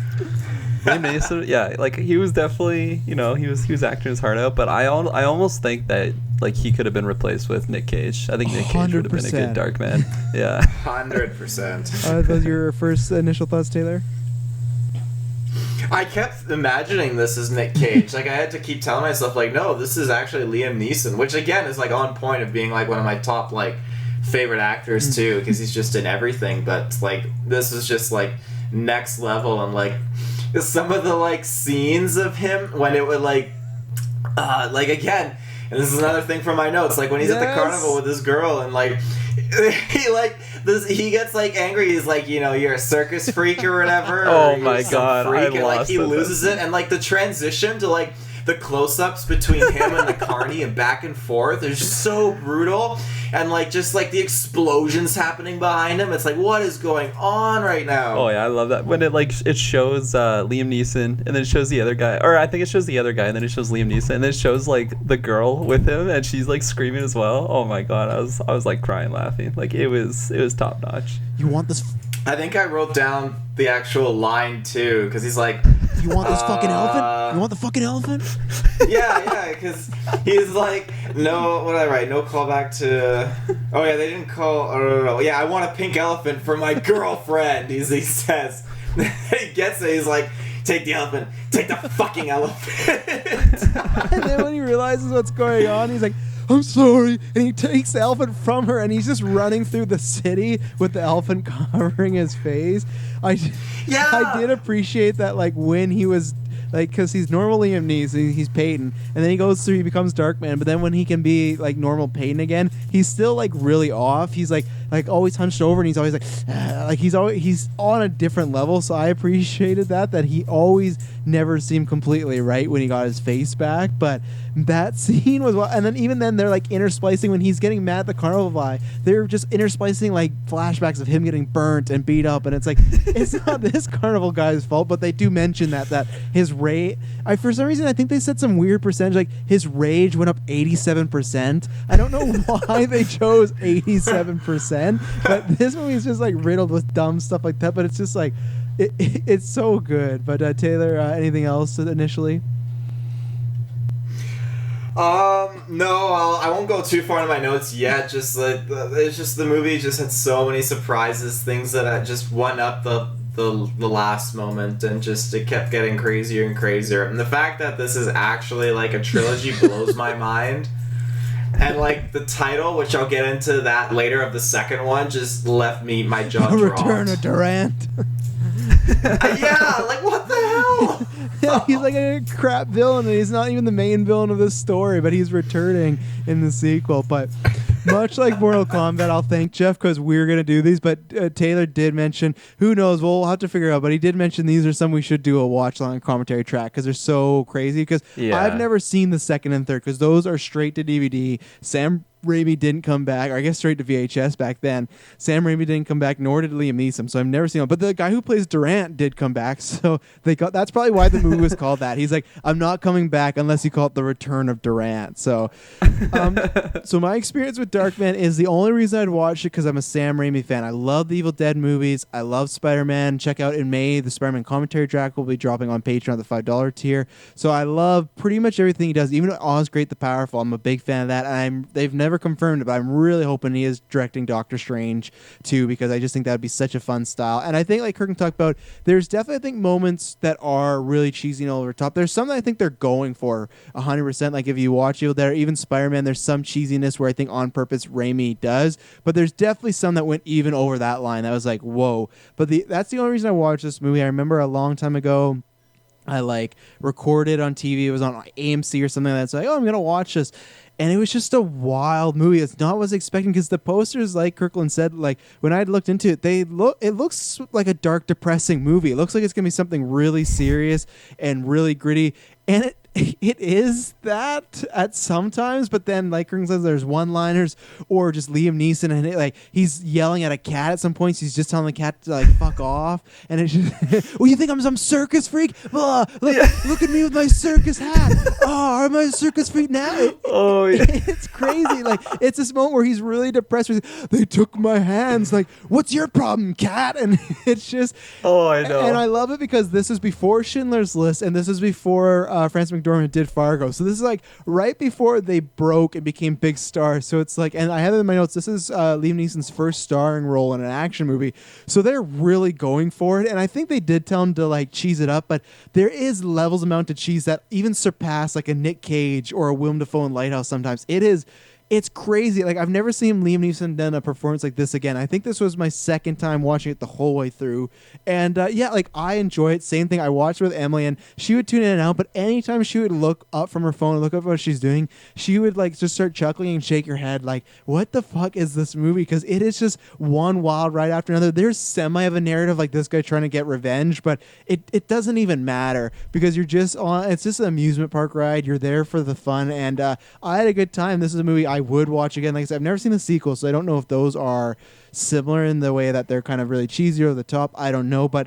Liam Neeson, yeah, like he was definitely, you know, he was acting his heart out, but I almost think that like he could have been replaced with Nick Cage. I think Nick Cage would have been a good Darkman. Yeah, 100%. Those your first initial thoughts, Taylor? I kept imagining this as Nick Cage. Like, I had to keep telling myself, like, no, this is actually Liam Neeson, which again is like on point of being like one of my top like favorite actors too, because he's just in everything. But like, this is just like next level, and like some of the like scenes of him when it would like again, and this is another thing from my notes, like when he's at the carnival with this girl, and like he gets like angry. He's like, you know, you're a circus freak or whatever. Oh my god, freak, I and like lost he it. loses it, and like the transition to like the close-ups between him and the carny and back and forth is just so brutal, and like just like the explosions happening behind him. It's like, what is going on right now? Oh yeah, I love that when it shows Liam Neeson, and then it shows the other guy, or I think it shows the other guy, and then it shows Liam Neeson, and then it shows like the girl with him, and she's like screaming as well. Oh my god, I was like crying laughing. Like it was top notch. You want this I think I wrote down the actual line too, because he's like, You want this fucking elephant? You want the fucking elephant? yeah, because he's like, no, what did I write? No callback to. Oh yeah, they didn't call. Oh, no. Yeah, I want a pink elephant for my girlfriend. He says. He gets it. He's like, take the elephant. Take the fucking elephant. And then when he realizes what's going on, he's like, I'm sorry. And he takes the elephant from her, and he's just running through the city with the elephant covering his face. I did appreciate that, like, when he was, like, because he's normal Liam Neeson, he's Peyton, and then he goes through, he becomes Darkman, but then when he can be, like, normal Peyton again, he's still, like, really off. He's, like always hunched over, and he's always, like he's on a different level, so I appreciated that he always never seemed completely right when he got his face back, but that scene was and then even then they're like intersplicing when he's getting mad at the carnival guy, they're just intersplicing like flashbacks of him getting burnt and beat up, and it's like it's not this carnival guy's fault, but they do mention that his rage, for some reason I think they said some weird percentage, like his rage went up 87%. I don't know why they chose 87%, but this movie is just like riddled with dumb stuff like that, but it's just like it's so good. But Taylor, anything else initially? No, I won't go too far into my notes yet. Just like it's just the movie just had so many surprises, things that just went up the last moment, and just it kept getting crazier and crazier. And the fact that this is actually like a trilogy blows my mind. And like the title, which I'll get into that later, of the second one, just left me my jaw dropped. Return of Durant. Yeah, like what the hell? Yeah, he's like a crap villain, and he's not even the main villain of this story, but he's returning in the sequel. But much like Mortal Kombat, I'll thank Jeff because we're going to do these, but Taylor did mention, who knows, we'll have to figure out, but he did mention these are some we should do a watch-along commentary track because they're so crazy, because I've never seen the second and third because those are straight to DVD. Sam Raimi didn't come back, or I guess straight to VHS back then. Sam Raimi didn't come back, nor did Liam Neeson, so I've never seen him. But the guy who plays Durant did come back, so that's probably why the movie was called that. He's like, I'm not coming back unless you call it The Return of Durant. So so my experience with Darkman is the only reason I'd watch it because I'm a Sam Raimi fan. I love the Evil Dead movies. I love Spider-Man. Check out in May, the Spider-Man commentary track will be dropping on Patreon at the $5 tier. So I love pretty much everything he does. Even Oz Great the Powerful, I'm a big fan of that. And they've never confirmed it, but I'm really hoping he is directing Doctor Strange too, because I just think that would be such a fun style. And I think, like Kirklin talked about, there's definitely, I think, moments that are really cheesy and over the top. There's some that I think they're going for 100%. Like if you watch Evil Dead or even Spider-Man, there's some cheesiness where I think on purpose Raimi does, but there's definitely some that went even over that line. That was like, whoa. But that's the only reason I watched this movie. I remember a long time ago, I like recorded on TV. It was on AMC or something like that. So like, I'm going to watch this. And it was just a wild movie. It's not what I was expecting, because the posters, like Kirklin said, like when I looked into it, it looks like a dark, depressing movie. It looks like it's going to be something really serious and really gritty. And it is that at sometimes, but then like Kirklin says, there's one-liners or just Liam Neeson, and like he's yelling at a cat at some points. He's just telling the cat to like fuck off, and it's just, well, you think I'm some circus freak? Look at me with my circus hat. Oh, are my circus freak now? It's crazy. Like it's this moment where he's really depressed. Where they took my hands. Like, what's your problem, cat? And it's just, I know. And I love it because this is before Schindler's List, and this is before Frances McDormand did Fargo. So this is like right before they broke and became big stars. So it's like, and I have it in my notes, this is Liam Neeson's first starring role in an action movie. So they're really going for it. And I think they did tell him to like cheese it up, but there is levels amount of cheese that even surpass like a Nick Cage or a Willem Dafoe in Lighthouse sometimes. It's crazy. Like I've never seen Liam Neeson done a performance like this again. I think this was my second time watching it the whole way through. And like I enjoy it. Same thing. I watched it with Emily, and she would tune in and out, but anytime she would look up from her phone and look up what she's doing, she would like just start chuckling and shake her head like, what the fuck is this movie? Because it is just one wild ride after another. There's semi of a narrative, like this guy trying to get revenge, but it doesn't even matter because you're just on, it's just an amusement park ride. You're there for the fun, and I had a good time. This is a movie I would watch again. Like I said, I've never seen the sequel, so I don't know if those are similar in the way that they're kind of really cheesy over the top. I don't know, but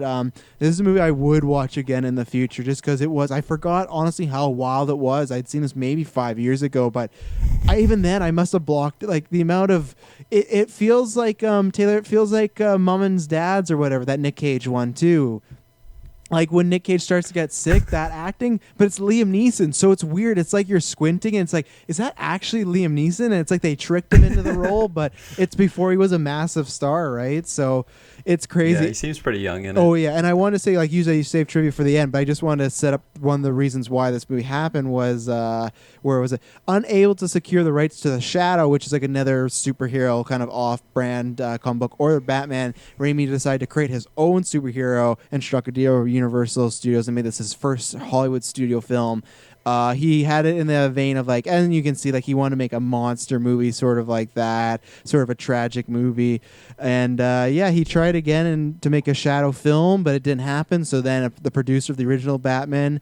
this is a movie I would watch again in the future, just because I forgot honestly how wild it was. I'd seen this maybe 5 years ago, but even then I must have blocked like the amount of it feels like Taylor, it feels like Mom and Dad's or whatever, that Nick Cage one too. Like when Nick Cage starts to get sick, that acting, but it's Liam Neeson, so it's weird. It's like you're squinting, and it's like, is that actually Liam Neeson? And it's like they tricked him into the role, but it's before he was a massive star, right? So it's crazy. Yeah, he seems pretty young in it. Oh yeah, and I want to say, like, usually you save trivia for the end, but I just wanted to set up one of the reasons why this movie happened was where was it? Unable to secure the rights to The Shadow, which is like another superhero kind of off-brand comic book, or Batman. Raimi decided to create his own superhero and struck a deal with Universal Studios and made this his first Hollywood studio film. He had it in the vein of like, and you can see like he wanted to make a monster movie, sort of like that, sort of a tragic movie. And he tried again to make a Shadow film, but it didn't happen. So then the producer of the original Batman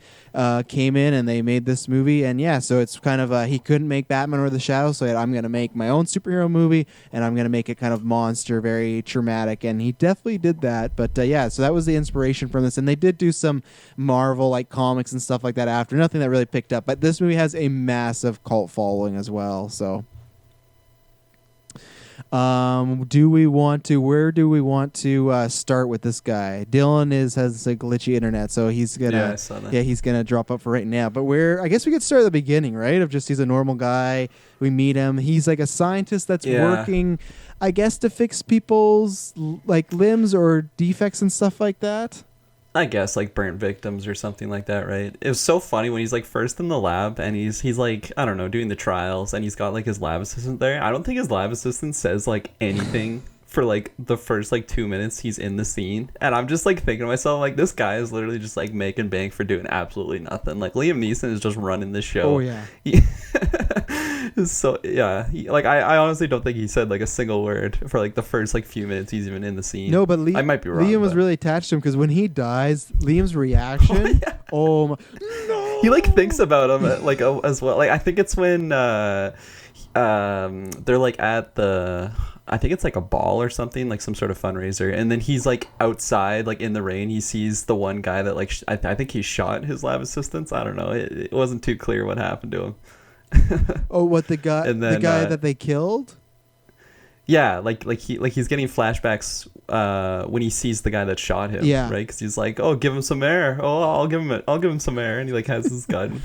came in and they made this movie. And so it's kind of he couldn't make Batman or the Shadow, so I'm going to make my own superhero movie, and I'm going to make it kind of monster, very traumatic. And he definitely did that. But so that was the inspiration from this. And they did do some Marvel like comics and stuff like that after. Nothing that really picked up, but this movie has a massive cult following as well. So where do we want to start with this guy? Dylan has a glitchy internet, so he's gonna I saw that. he's gonna drop up for right now. But I guess we could start at the beginning, right? Of just he's a normal guy. We meet him. He's like a scientist that's working, I guess, to fix people's like limbs or defects and stuff like that. I guess like burnt victims or something like that, right? It was so funny when he's like first in the lab and he's like, I don't know, doing the trials, and he's got like his lab assistant there. I don't think his lab assistant says like anything for like the first like 2 minutes he's in the scene, and I'm just like thinking to myself, like, this guy is literally just like making bank for doing absolutely nothing. Like Liam Neeson is just running the show. Oh yeah. So yeah, I honestly don't think he said like a single word for like the first like few minutes he's even in the scene. No, but I might be wrong. Liam was really attached to him, because when he dies, Liam's reaction, oh my, no! He like thinks about him like as well. Like I think it's when they're like at the, I think it's like a ball or something, like some sort of fundraiser, and then he's like outside, like in the rain. He sees the one guy that like I think he shot his lab assistants. I don't know. It wasn't too clear what happened to him. Oh, what the guy? And then, the guy that they killed? Yeah, he's getting flashbacks when he sees the guy that shot him. Yeah, right. Because he's like, "Oh, give him some air. Oh, I'll give him some air," and he like has his gun.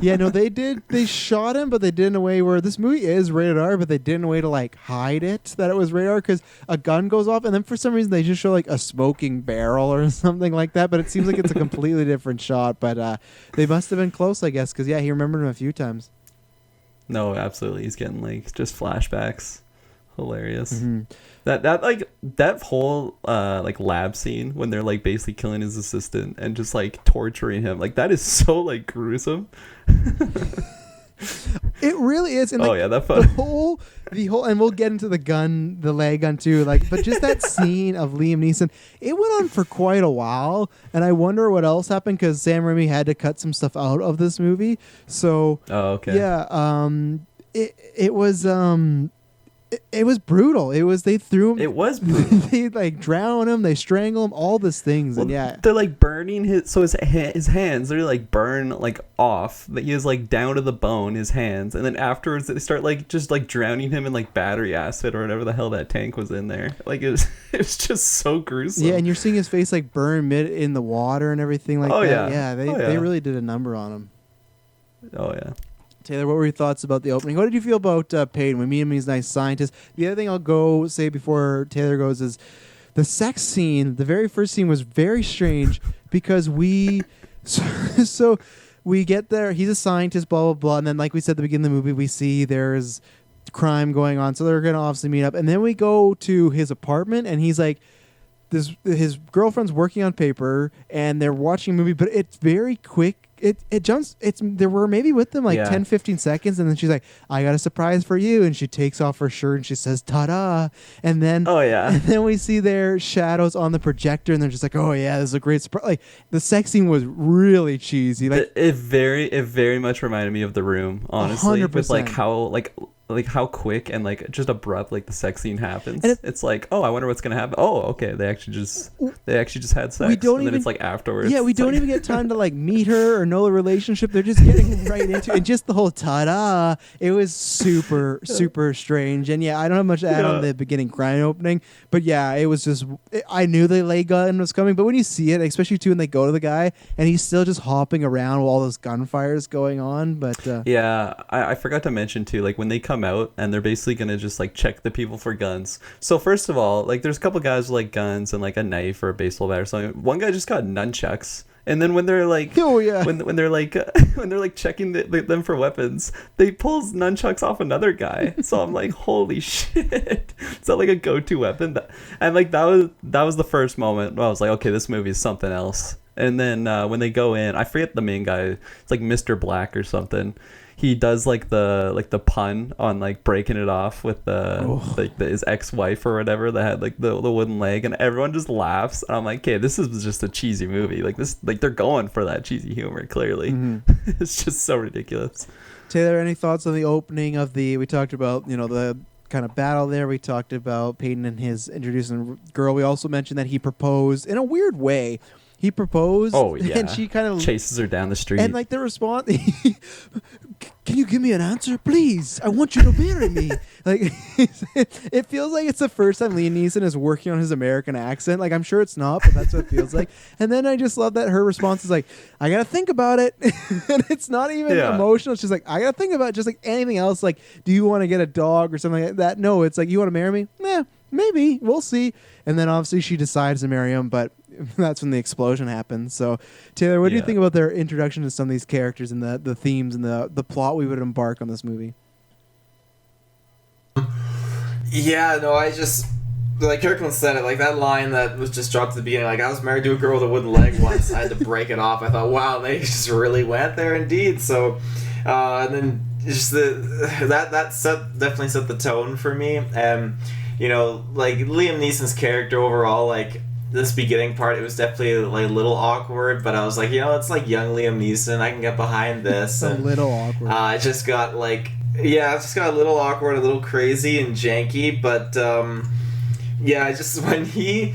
Yeah, no, they did. They shot him, but they did in a way where this movie is rated R, but they did in a way to like hide it that it was rated R, because a gun goes off, and then for some reason they just show like a smoking barrel or something like that. But it seems like it's a completely different shot. But they must have been close, I guess, because he remembered him a few times. No, absolutely, he's getting like just flashbacks. Hilarious. Mm-hmm. That whole like lab scene when they're like basically killing his assistant and just like torturing him, like that is so like gruesome. It really is. And, like, that fun. the whole, and we'll get into the leg gun too. Like, but just that scene of Liam Neeson, it went on for quite a while, and I wonder what else happened, because Sam Raimi had to cut some stuff out of this movie. So, it was It was brutal. They threw him. It was brutal. They like drown him. They strangle him. All these things. Well, and they're like burning his hands. They're like burn like off. That he is like down to the bone. His hands, and then afterwards they start like just like drowning him in like battery acid or whatever the hell that tank was in there. Like it was just so gruesome. Yeah, and you're seeing his face like burn in the water and everything like that. Yeah, they really did a number on him. Oh yeah. Taylor, what were your thoughts about the opening? What did you feel about Payton? We meet him, he's a nice scientist. The other thing I'll say before Taylor goes is the sex scene. The very first scene was very strange because we get there. He's a scientist, blah, blah, blah. And then, like we said at the beginning of the movie, we see there's crime going on. So they're going to obviously meet up. And then we go to his apartment, and he's like, his girlfriend's working on paper, and they're watching a movie, but it's very quick. It jumps. There were maybe with them like 10, 15 seconds, and then she's like, "I got a surprise for you," and she takes off her shirt and she says, "Ta-da!" And then and then we see their shadows on the projector, and they're just like, "Oh yeah, this is a great surprise." Like the sex scene was really cheesy. Like it very much reminded me of The Room, honestly. 100%. With like how like how quick and like just abrupt like the sex scene happens. And It's like, oh, I wonder what's gonna happen. Oh, okay, they actually just had sex. We don't and then even- it's like afterwards. Yeah, we It's don't like- even get time to like meet her or know the relationship. They're just getting right into it. And just the whole ta-da. It was super, super strange. And yeah, I don't have much to add on the beginning grind opening. But yeah, it was just, I knew the lay gun was coming. But when you see it, especially too when they go to the guy and he's still just hopping around while all those gunfires going on. But Yeah, I forgot to mention too, like when they come out and they're basically gonna just like check the people for guns. So first of all, like there's a couple guys with like guns and like a knife or a baseball bat or something. One guy just got nunchucks. And then when they're like, oh yeah, when they're like when they're like checking them for weapons, they pulls nunchucks off another guy. So I'm like, holy shit, is that like a go-to weapon? And like that was the first moment where I was like, okay, this movie is something else. And then when they go in, I forget the main guy. It's like Mr. Black or something. He does like the pun on like breaking it off with his ex-wife or whatever that had like the wooden leg, and everyone just laughs. And I'm like, okay, this is just a cheesy movie. Like this, like they're going for that cheesy humor. Clearly, it's just so ridiculous. Taylor, any thoughts on the opening of we talked about, the kind of battle there. We talked about Peyton and his introducing girl. We also mentioned that he proposed in a weird way. He proposed, and she kind of chases her down the street. And like the response, can you give me an answer, please? I want you to marry me. Like it feels like it's the first time Liam Neeson is working on his American accent. Like I'm sure it's not, but that's what it feels like. And then I just love that her response is like, I gotta think about it. And it's not even emotional. It's just like, I gotta think about it, just like anything else. Like, do you want to get a dog or something like that? No, it's like, you want to marry me? Nah, maybe. We'll see. And then obviously she decides to marry him, but that's when the explosion happens. So, Taylor, what do you think about their introduction to some of these characters and the themes and the plot we would embark on this movie? Yeah, no, I just, like Kirklin said it, like that line that was just dropped at the beginning, like I was married to a girl with a wooden leg once, I had to break it off. I thought, wow, they just really went there indeed. So, and then just that definitely set the tone for me. Like Liam Neeson's character overall, like this beginning part, it was definitely like a little awkward, but I was like, it's like young Liam Neeson, I can get behind this. A little awkward. It just got like, it just got a little awkward, a little crazy and janky, but just when he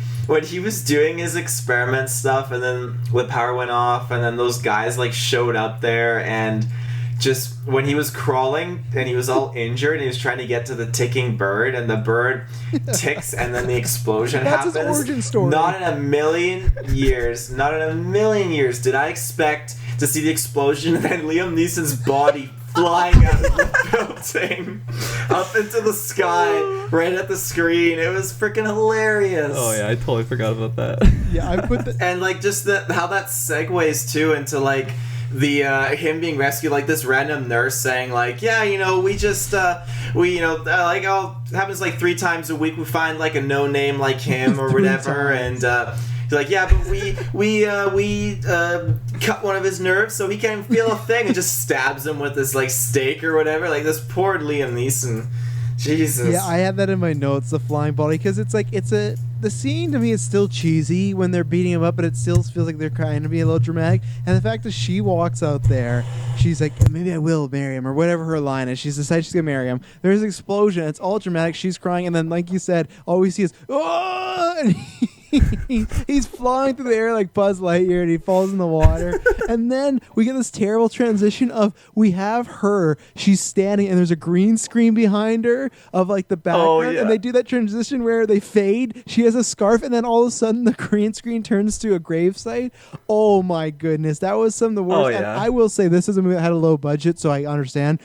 was doing his experiment stuff, and then the power went off, and then those guys like showed up there, and just when he was crawling and he was all injured and he was trying to get to the ticking bird, and the bird ticks and then the explosion happens. That's his origin story. Not in a million years did I expect to see the explosion and then Liam Neeson's body flying out of the building up into the sky right at the screen. It was freaking hilarious. Oh yeah, I totally forgot about that. Yeah, I put the and like just how that segues too into like the him being rescued, like this random nurse saying like, we just like happens like 3 times a week we find like a no name like him or whatever, and he's like, but we cut one of his nerves so he can't feel a thing, and just stabs him with this like stake or whatever. Like this poor Liam Neeson. Jesus. Yeah, I had that in my notes, the flying body, because it's like the scene to me is still cheesy when they're beating him up, but it still feels like they're trying to be a little dramatic. And the fact that she walks out there, she's like, maybe I will marry him, or whatever her line is. She's decided she's gonna marry him. There's an explosion. It's all dramatic. She's crying, and then like you said, all we see is oh, and he's flying through the air like Buzz Lightyear, and he falls in the water. And then we get this terrible transition of we have her, she's standing, and there's a green screen behind her of like the background, and they do that transition where they fade. She has a scarf, and then all of a sudden the green screen turns to a gravesite. Oh my goodness, that was some of the worst. And I will say this is a movie that had a low budget, so I understand.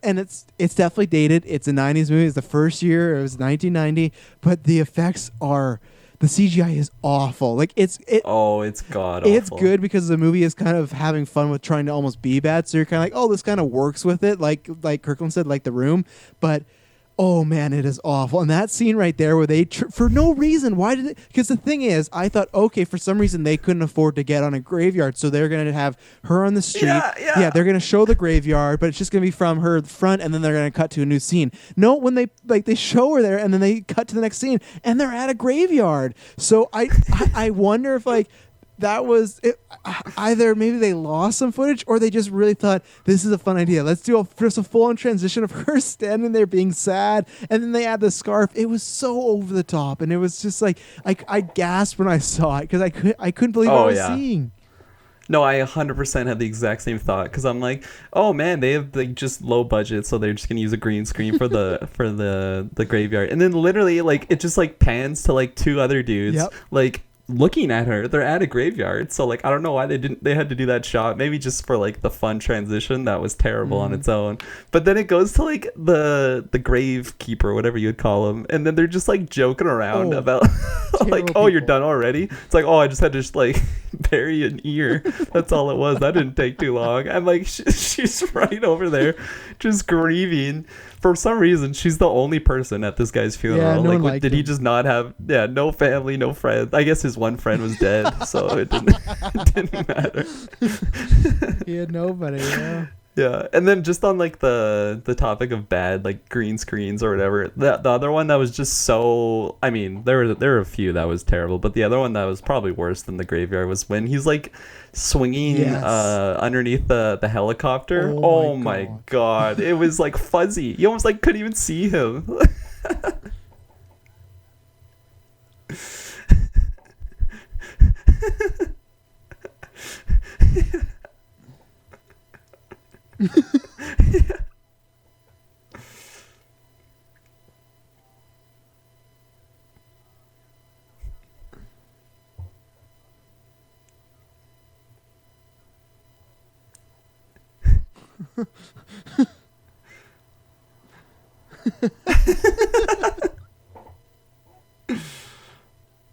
And it's definitely dated. It's a 90s movie. It's the first year. It was 1990. But the effects are... The CGI is awful. Like it's god awful. It's good because the movie is kind of having fun with trying to almost be bad. So you're kind of like, oh, this kind of works with it. Like Kirklin said, like The Room. But oh man, it is awful. And that scene right there where they for no reason, why did it? Because the thing is, I thought, okay, for some reason they couldn't afford to get on a graveyard, so they're gonna have her on the street. Yeah, they're gonna show the graveyard, but it's just gonna be from her front, and then they're gonna cut to a new scene. No, when they show her there, and then they cut to the next scene, and they're at a graveyard. So I wonder if like that was it. Either maybe they lost some footage, or they just really thought this is a fun idea. Let's do just a full-on transition of her standing there being sad, and then they add the scarf. It was so over the top, and it was just like I gasped when I saw it because I couldn't believe what I was seeing. No, I 100% had the exact same thought because I'm like, oh man, they have like just low budget, so they're just gonna use a green screen for the for the graveyard, and then literally like it just like pans to like two other dudes like looking at her. They're at a graveyard, so like I don't know why they had to do that shot. Maybe just for like the fun transition that was terrible on its own. But then it goes to like the grave keeper, whatever you would call him, and then they're just like joking around about like, oh, you're done already. It's like, oh, I just had to just like bury an ear. That's all it was. That didn't take too long. I'm like, she's right over there, just grieving. For some reason, she's the only person at this guy's funeral. Yeah, no like, did he just not have? Yeah, no family, no friends. I guess his one friend was dead, so it didn't matter. He had nobody. Yeah. Yeah, and then just on like the topic of bad like green screens or whatever, the other one that was just so, I mean, there were a few that was terrible, but the other one that was probably worse than the graveyard was when he's like swinging underneath the helicopter. Oh my god, it was like fuzzy. You almost like couldn't even see him.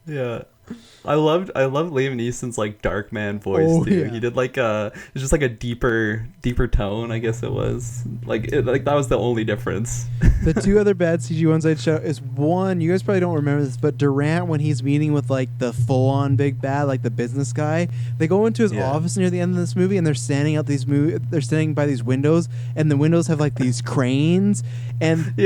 Yeah. I loved Liam Neeson's like Darkman voice too. Yeah. He did like it's just like a deeper tone, I guess it was. Like that was the only difference. The two other bad CG ones I'd show is one, you guys probably don't remember this, but Durant, when he's meeting with like the full on big bad, like the business guy, they go into his office near the end of this movie and they're standing by these windows, and the windows have like these cranes, and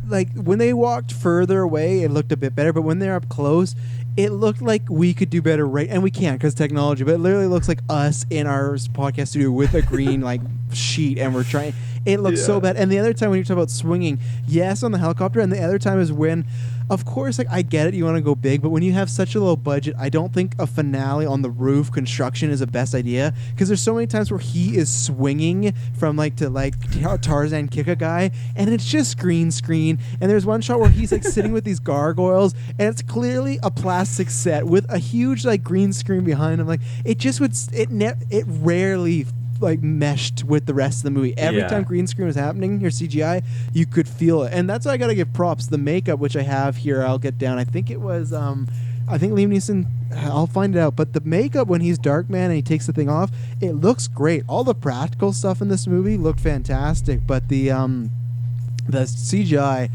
like when they walked further away it looked a bit better, but when they're up close it looked like we could do better, right? And we can't because technology, but it literally looks like us in our podcast studio with a green like sheet, and we're trying. It looks so bad. And the other time when you talk about swinging, yes, on the helicopter, and the other time is when, of course, like I get it, you want to go big, but when you have such a low budget, I don't think a finale on the roof construction is the best idea, because there's so many times where he is swinging from like to like Tarzan kick a guy, and it's just green screen. And there's one shot where he's like sitting with these gargoyles, and it's clearly a plastic set with a huge like green screen behind him. Like it just would it rarely like meshed with the rest of the movie. Every time green screen was happening, your CGI, you could feel it. And that's why I gotta give props. The makeup, which I have here, I'll get down. I think it was I think Liam Neeson, I'll find it out, but the makeup when he's Darkman and he takes the thing off, it looks great. All the practical stuff in this movie looked fantastic, but the CGI,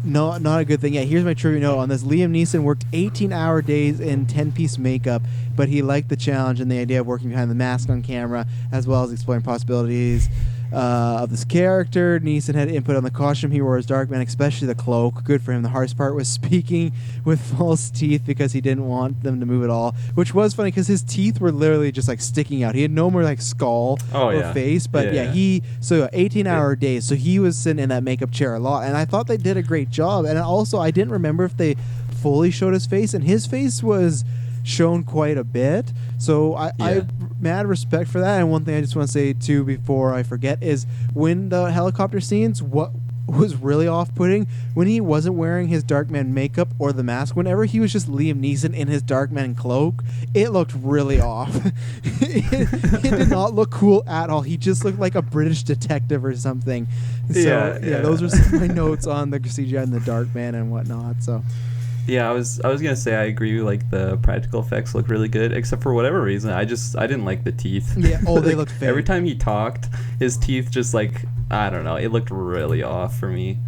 not a good thing. Yeah, here's my trivia note on this. Liam Neeson worked 18-hour days in 10-piece makeup, but he liked the challenge and the idea of working behind the mask on camera, as well as exploring possibilities of this character. Neeson had input on the costume he wore as Darkman, especially the cloak. Good for him. The hardest part was speaking with false teeth because he didn't want them to move at all, which was funny because his teeth were literally just like sticking out. He had no more like skull or face, but 18-hour days. So he was sitting in that makeup chair a lot, and I thought they did a great job. And also, I didn't remember if they fully showed his face, and his face was shown quite a bit, so I mad respect for that. And one thing I just want to say too before I forget is when the helicopter scenes, what was really off-putting when he wasn't wearing his Darkman makeup or the mask, whenever he was just Liam Neeson in his Darkman cloak, it looked really off. it did not look cool at all. He just looked like a British detective or something. So those are some of my notes on the CGI and the Darkman and whatnot. So yeah, I was gonna say I agree. Like the practical effects look really good, except for whatever reason, I didn't like the teeth. Yeah, they looked fake. Every time he talked, his teeth just like, I don't know, it looked really off for me.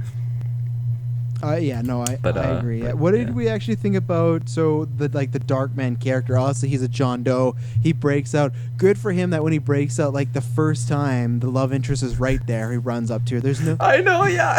Yeah, no, I But, agree. but, What did yeah. we actually think about? So the Darkman character. Obviously, he's a John Doe. He breaks out. Good for him that when he breaks out, like the first time, the love interest is right there. He runs up to her. There's no, I know, yeah.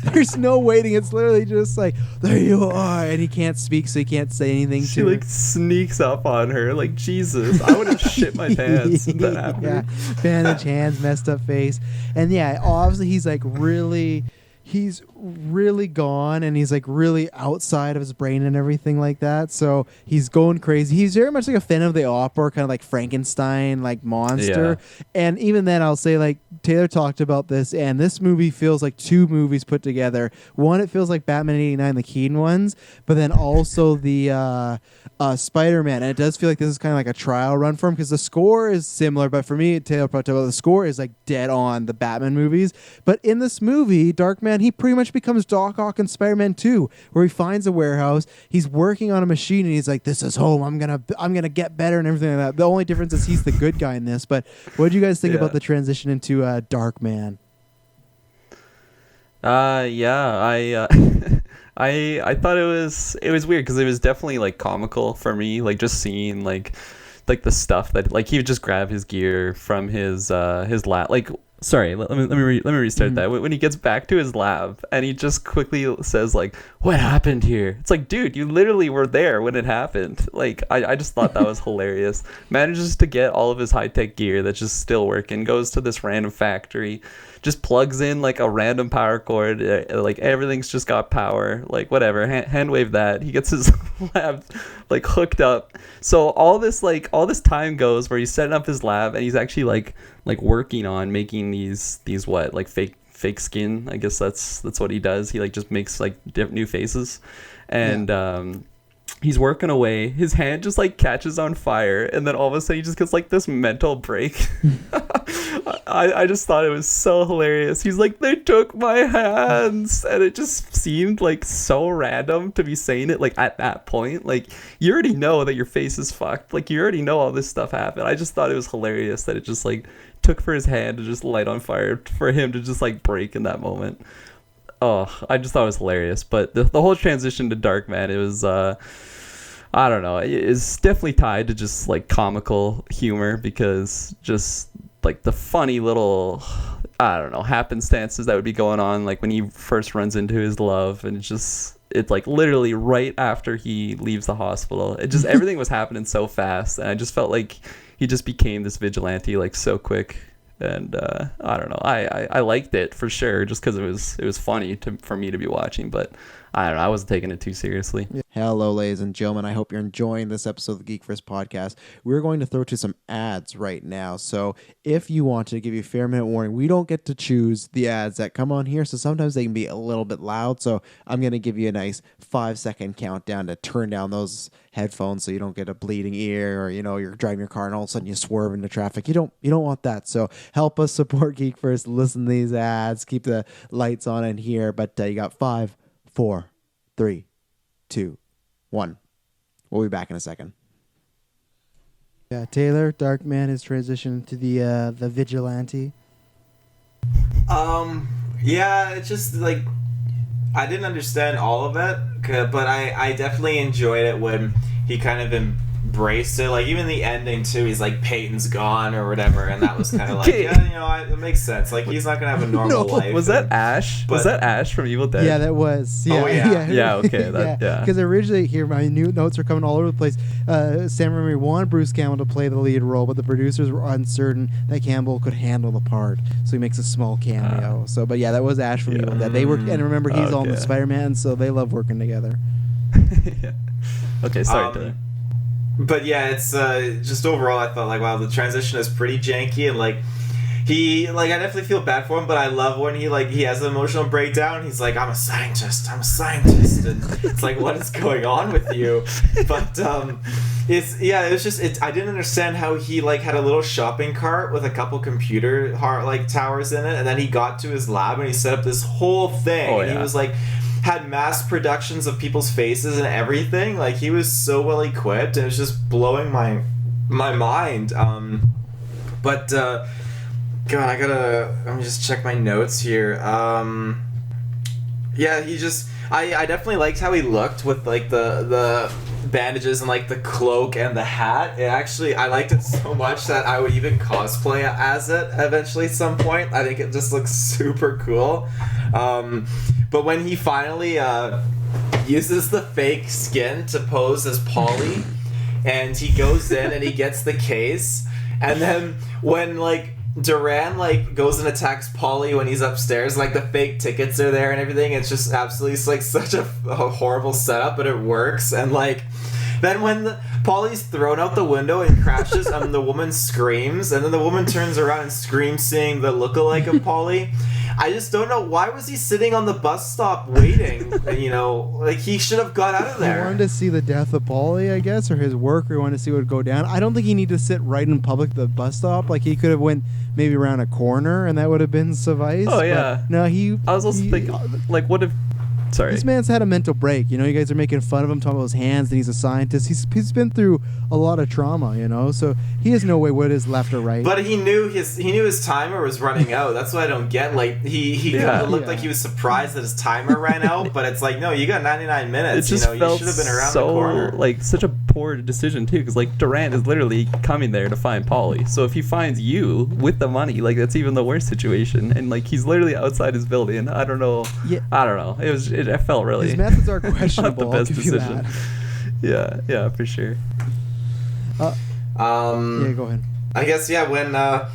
there's no waiting. It's literally just like, there you are, and he can't speak, so he can't say anything She to her. like sneaks up on her, like Jesus. I would have shit my pants if that happened. Yeah, bandage hands, messed up face, and yeah, obviously he's like really. He's really gone, and he's like really outside of his brain and everything like that. So he's going crazy. He's very much like a Phantom of the Opera, kind of like Frankenstein, like monster. Yeah. And even then, I'll say like Taylor talked about this, and this movie feels like two movies put together. One, it feels like Batman '89, the Keaton ones, but then also the Spider-Man, and it does feel like this is kind of like a trial run for him because the score is similar. But for me, Taylor talked about the score is like dead on the Batman movies. But in this movie, Darkman, he pretty much becomes Doc Ock in Spider-Man 2, where he finds a warehouse, he's working on a machine, and he's like, "This is home. I'm gonna get better," and everything like that. The only difference is he's the good guy in this. But what did you guys think about the transition into Darkman? Yeah, I thought it was weird because it was definitely like comical for me, like just seeing like the stuff that like he would just grab his gear from his lab. Like, sorry, let me restart that. When he gets back to his lab and he just quickly says like, "What happened here?" It's like, dude, you literally were there when it happened. Like, I just thought that was hilarious. Manages to get all of his high-tech gear that's just still working, goes to this random factory, just plugs in like a random power cord, like everything's just got power, like whatever, hand wave that. He gets his lab like hooked up. So all this time goes where he's setting up his lab and he's actually like working on making these what, like fake skin. I guess that's what he does. He like just makes like new faces, and he's working away. His hand just like catches on fire, and then all of a sudden he just gets like this mental break. I just thought it was so hilarious. He's like, "They took my hands," and it just seemed like so random to be saying it like at that point. Like, you already know that your face is fucked. Like, you already know all this stuff happened. I just thought it was hilarious that it just like took for his hand to just light on fire for him to just like break in that moment. Oh, I just thought it was hilarious. But the whole transition to Darkman, it was I don't know, it's definitely tied to just like comical humor, because just like the funny little, I don't know, happenstances that would be going on, like when he first runs into his love, and it's like literally right after he leaves the hospital. It just everything was happening so fast, and I just felt like he just became this vigilante like so quick. And I don't know, I liked it for sure, just because it was funny for me to be watching, but I don't know, I wasn't taking it too seriously. Hello, ladies and gentlemen. I hope you're enjoying this episode of the Geek First Podcast. We're going to throw to some ads right now. So if you want to give you a fair minute warning, we don't get to choose the ads that come on here. So sometimes they can be a little bit loud. So I'm going to give you a nice 5-second countdown to turn down those headphones so you don't get a bleeding ear, or, you know, you're driving your car and all of a sudden you swerve into traffic. You don't want that. So help us support Geek First. Listen to these ads. Keep the lights on in here. But you got 5, 4, 3, 2, 1. We'll be back in a second. Yeah, Taylor, Darkman has transitioned to the vigilante. Yeah, it's just like I didn't understand all of it, but I definitely enjoyed it when he kind of embraced it. Like, even the ending too, he's like, Peyton's gone or whatever, and that was kind of like, yeah, you know, it makes sense. Like, he's not gonna have a normal life. Was that Ash? Was that Ash from Evil Dead? Yeah, that was. Yeah, oh yeah, yeah. Okay, yeah. Because originally here, my new notes are coming all over the place. Sam Raimi wanted Bruce Campbell to play the lead role, but the producers were uncertain that Campbell could handle the part, so he makes a small cameo. But yeah, that was Ash from Evil Dead. They were, and remember, he's on the Spider-Man, so they love working together. Yeah. Okay, sorry, Taylor. But yeah, it's just overall, I thought like, wow, the transition is pretty janky, and like he, like, I definitely feel bad for him, but I love when he has an emotional breakdown. He's like, I'm a scientist, and it's like, what is going on with you? But it was just I didn't understand how he like had a little shopping cart with a couple computer towers in it, and then he got to his lab and he set up this whole thing, and he was like, had mass productions of people's faces and everything. Like, he was so well equipped, and it was just blowing my mind. But God, let me just check my notes here. Yeah, I definitely liked how he looked with like the bandages and like the cloak and the hat. I liked it so much that I would even cosplay as it eventually at some point. I think it just looks super cool. But when he finally uses the fake skin to pose as Polly, and he goes in and he gets the case, and then when like Duran like goes and attacks Polly when he's upstairs, like the fake tickets are there and everything. It's just absolutely, it's like such a horrible setup, but it works. And like then when Polly's thrown out the window and crashes, and the woman screams, and then the woman turns around and screams, seeing the lookalike of Polly. I just don't know, why was he sitting on the bus stop waiting? You know, like he should have got out of He there. wanted to see the death of Paulie, I guess, or his work, or he wanted to see what would go down. I don't think he needed to sit right in public at the bus stop. Like he could have went maybe around a corner, and that would have been suffice. Oh, yeah. No, I was also thinking, like, what if... Sorry. This man's had a mental break. You know, you guys are making fun of him, talking about his hands, and he's a scientist. He's been through a lot of trauma, you know, so he has no way what is left or right. But he knew his timer was running out. That's what I don't get. Like he kind of looked like he was surprised that his timer ran out. But it's like, no, you got 99 minutes. It just you felt should have been around so the corner. like such a poor decision too, because like Durant is literally coming there to find Polly. So if he finds you with the money, like that's even the worst situation. And like he's literally outside his building. I don't know. Yeah. I don't know. It felt really his methods are not questionable. the best I'll give you decision. that. Yeah, for sure. Yeah, go ahead. I guess when I'll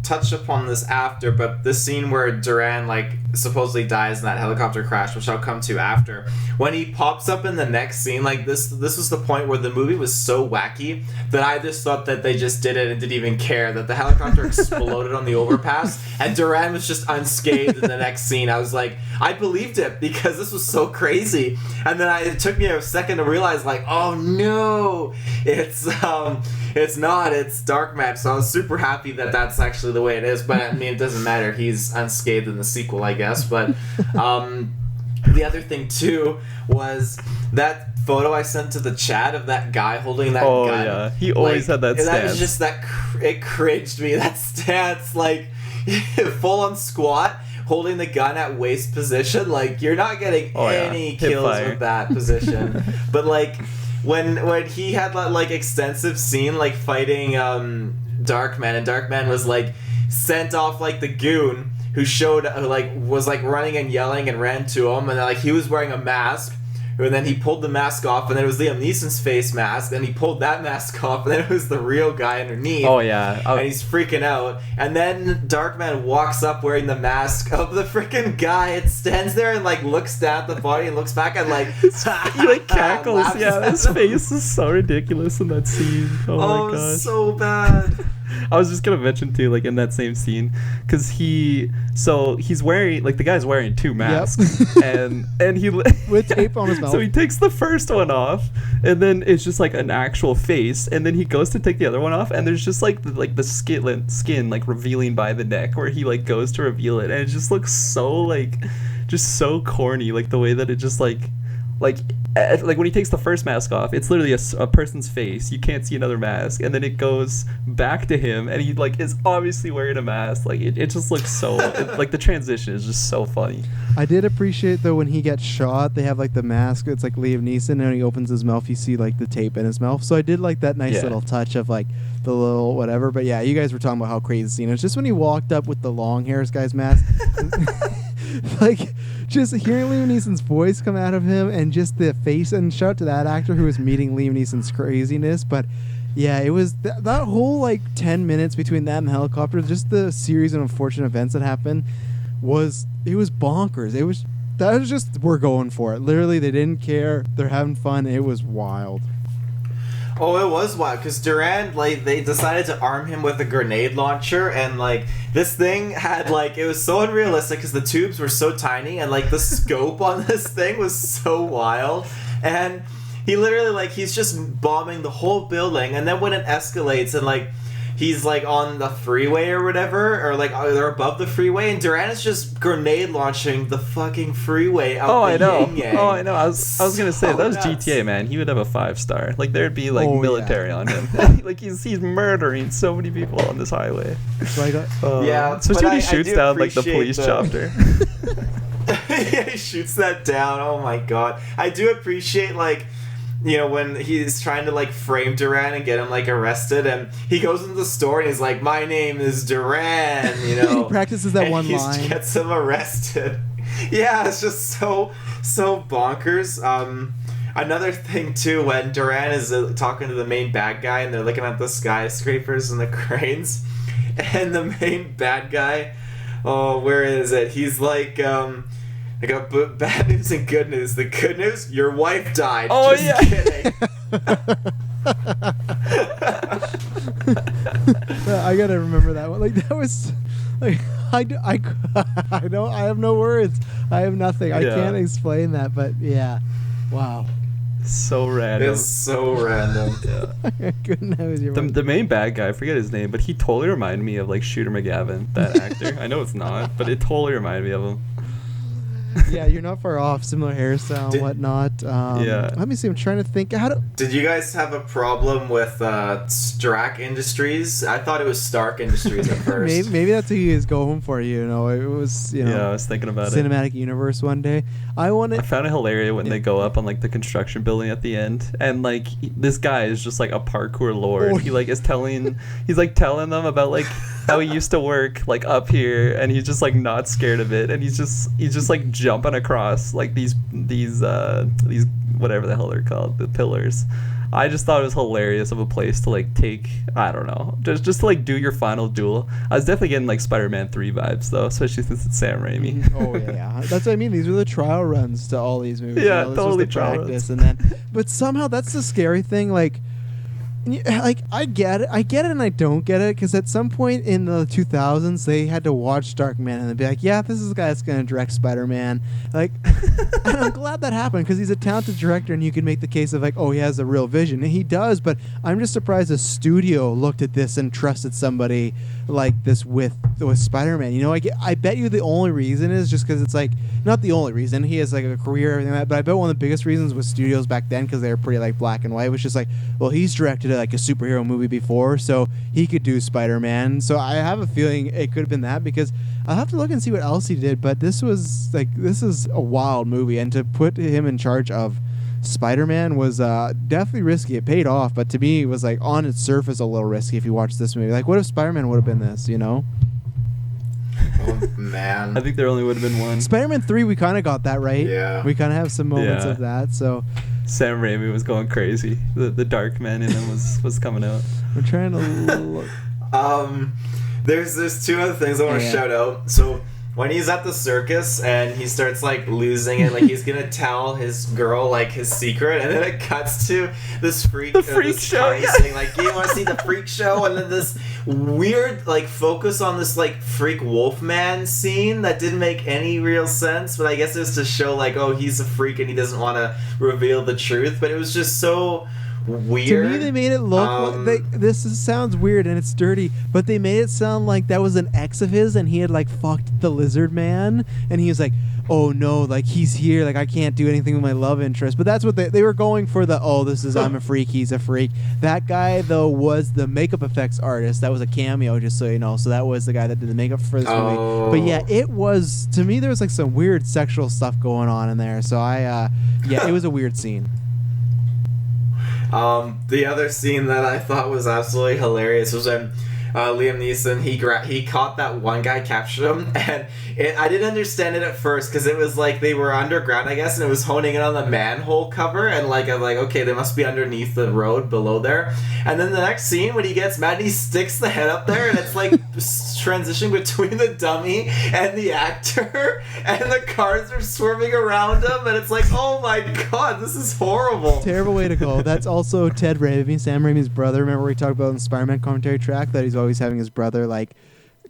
touch upon this after, but this scene where Duran like supposedly dies in that helicopter crash, which I'll come to after, when he pops up in the next scene, like this was the point where the movie was so wacky that I just thought that they just did it and didn't even care that the helicopter exploded on the overpass and Duran was just unscathed in the next scene. I was like, I believed it because this was so crazy, and then it took me a second to realize, like, oh no, it's not, it's Darkman. So I was super happy that that's actually the way it is, but I mean, it doesn't matter, he's unscathed in the sequel, I guess. But the other thing too was that photo I sent to the chat of that guy holding that gun. Oh yeah, he always had that stance. That was just it cringed me, that stance, like full on squat, holding the gun at waist position. Like you're not getting any kills with that position. But like when he had that like extensive scene like fighting Darkman, and Darkman was like sent off like the goon who showed was like running and yelling and ran to him, and like he was wearing a mask, and then he pulled the mask off, and then it was Liam Neeson's face mask, then he pulled that mask off, and then it was the real guy underneath. Oh yeah. And he's freaking out, and then Darkman walks up wearing the mask of the freaking guy. It stands there and like looks down at the body and looks back and like he like cackles. Yeah, his face is so ridiculous in that scene. Oh my gosh, so bad. I was just gonna mention too, like in that same scene, because he's wearing, like, the guy's wearing two masks, and he with tape on his mouth. So he takes the first one off, and then it's just like an actual face, and then he goes to take the other one off, and there's just like the skin like revealing by the neck, where he like goes to reveal it, and it just looks so just so corny, like the way that it just like when he takes the first mask off, it's literally a person's face. You can't see another mask, and then it goes back to him, and he like is obviously wearing a mask. Like it just looks so like the transition is just so funny. I did appreciate though when he gets shot, they have like the mask. It's like Liam Neeson, and when he opens his mouth, you see like the tape in his mouth. So I did like that nice little touch of like the little whatever. But yeah, you guys were talking about how crazy the scene is. Just when he walked up with the long hair guy's mask. Like just hearing Liam Neeson's voice come out of him, and just the face, and shout out to that actor who was meeting Liam Neeson's craziness. But yeah, it was that whole like 10 minutes between that and the helicopter, just the series of unfortunate events that happened was bonkers. That was just, we're going for it. Literally, they didn't care. They're having fun. It was wild. Oh, it was wild, because Durand, like, they decided to arm him with a grenade launcher, and, like, this thing had, like, it was so unrealistic because the tubes were so tiny, and, like, the scope on this thing was so wild, and he literally, like, he's just bombing the whole building, and then when it escalates, and, like, he's like on the freeway or whatever, or like they're above the freeway, and Duran is just grenade launching the fucking freeway out I know. yin-yang. Oh, I know. I was gonna say, So that was nuts. GTA, man. He would have a 5-star. Like there'd be like military on him. Like he's murdering so many people on this highway. So I got, Yeah, especially but when he I shoots do down like the appreciate police the- chopper. Yeah, he shoots that down. Oh my god. I do appreciate, like, you know, when he's trying to, like, frame Duran and get him, like, arrested, and he goes into the store and he's like, my name is Duran, you know. He practices that and one he line. gets him arrested. Yeah, it's just so bonkers. Another thing, too, when Duran is talking to the main bad guy and they're looking at the skyscrapers and the cranes, and the main bad guy, oh, where is it? He's like, I got bad news and good news. The good news, your wife died. Oh, Just yeah. kidding. I gotta remember that one. Like that was, like I don't. I have no words. I have nothing. I Yeah. can't explain that. But yeah, wow. So random. It's so random. Yeah. Couldn't have your The main bad guy, I forget his name, but he totally reminded me of like Shooter McGavin, that actor. I know it's not, but it totally reminded me of him. Yeah, you're not far off. Similar hairstyle and whatnot. Yeah. Let me see. I'm trying to think. How do? Did you guys have a problem with Strack Industries? I thought it was Stark Industries at first. Maybe that's who he is going for. You know, it was Yeah, I was thinking about it. cinematic universe one day. I want I to. found it hilarious when they go up on like the construction building at the end, and like this guy is just like a parkour lord. Oh, He like is telling, he's like telling them about like how he used to work like up here, and he's just like not scared of it, and he's just like jumping across like these whatever the hell they're called, the pillars. I just thought it was hilarious of a place to like take, I don't know, just to like do your final duel. I was definitely getting like Spider-Man 3 vibes though, especially since it's Sam Raimi. Oh yeah, that's what I mean. These were the trial runs to all these movies. Yeah, you know, this totally was the trial practice, runs. and then, but somehow that's the scary thing. Like I get it, and I don't get it, because at some point in the 2000s they had to watch Darkman and they'd be like, yeah, this is the guy that's gonna direct Spider-Man. Like, and I'm glad that happened, because he's a talented director, and you can make the case of like, oh, he has a real vision, and he does. But I'm just surprised a studio looked at this and trusted somebody like this with Spider-Man. You know, I bet you the only reason is just because it's like, not the only reason, he has like a career and everything like that, but I bet one of the biggest reasons was studios back then, because they were pretty like black and white, was just like, well, he's directed like a superhero movie before, so he could do Spider-Man. So I have a feeling it could have been that, because I'll have to look and see what else he did, but this is a wild movie, and to put him in charge of Spider-Man was definitely risky. It paid off, but to me it was like on its surface a little risky. If you watch this movie, like, what if Spider-Man would have been this, you know? Oh man. I think there only would have been one. Spider-Man 3, we kind of got that right. Yeah. We kind of have some moments Yeah. of that, so Sam Raimi was going crazy. The Darkman in him was coming out. we're trying to look. There's two other things I want to Yeah. shout out. So when he's at the circus and he starts like losing it, like he's gonna tell his girl like his secret, and then it cuts to this freak freak this show, guy yeah. saying like, "You want to see the freak show?" And then this weird like focus on this like freak Wolfman scene that didn't make any real sense, but I guess it was to show like, oh, he's a freak and he doesn't want to reveal the truth. But it was just so weird. To me, they made it look like sounds weird and it's dirty, but they made it sound like that was an ex of his and he had like fucked the lizard man, and he was like, oh no, like he's here, like I can't do anything with my love interest. But that's what they were going for, the, oh, this is, I'm a freak, he's a freak. That guy though was the makeup effects artist. That was a cameo, just so you know. So that was the guy that did the makeup for this movie. But yeah, it was, to me, there was like some weird sexual stuff going on in there. So it was a weird scene. The other scene that I thought was absolutely hilarious was when Liam Neeson he caught that one guy, captured him, and I didn't understand it at first because it was like they were underground, I guess, and it was honing in on the manhole cover, and like I'm like, okay, they must be underneath the road below there. And then the next scene when he gets mad, he sticks the head up there, and it's like transitioning between the dummy and the actor, and the cars are swerving around him, and it's like, oh my god, this is horrible. Terrible way to go. That's also Ted Raimi, Sam Raimi's brother. Remember we talked about in the Spider-Man commentary track that he's always having his brother like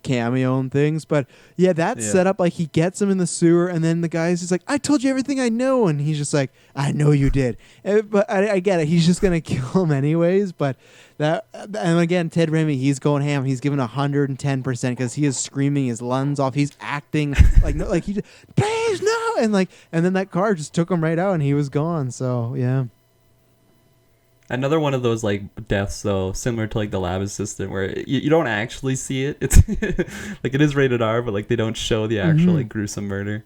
cameo and things. But yeah, that set up, like he gets him in the sewer, and then the guy's just like, I told you everything I know, and he's just like, I know you did. But I get it, he's just gonna kill him anyways. But that, and again, Ted Raimi, he's going ham. He's giving 110% because he is screaming his lungs off. He's acting like no, like he just, please no, and then that car just took him right out, and he was gone. So yeah. Another one of those like deaths though, similar to like the lab assistant, where you don't actually see it. It's like it is rated R, but like they don't show the actual like gruesome murder.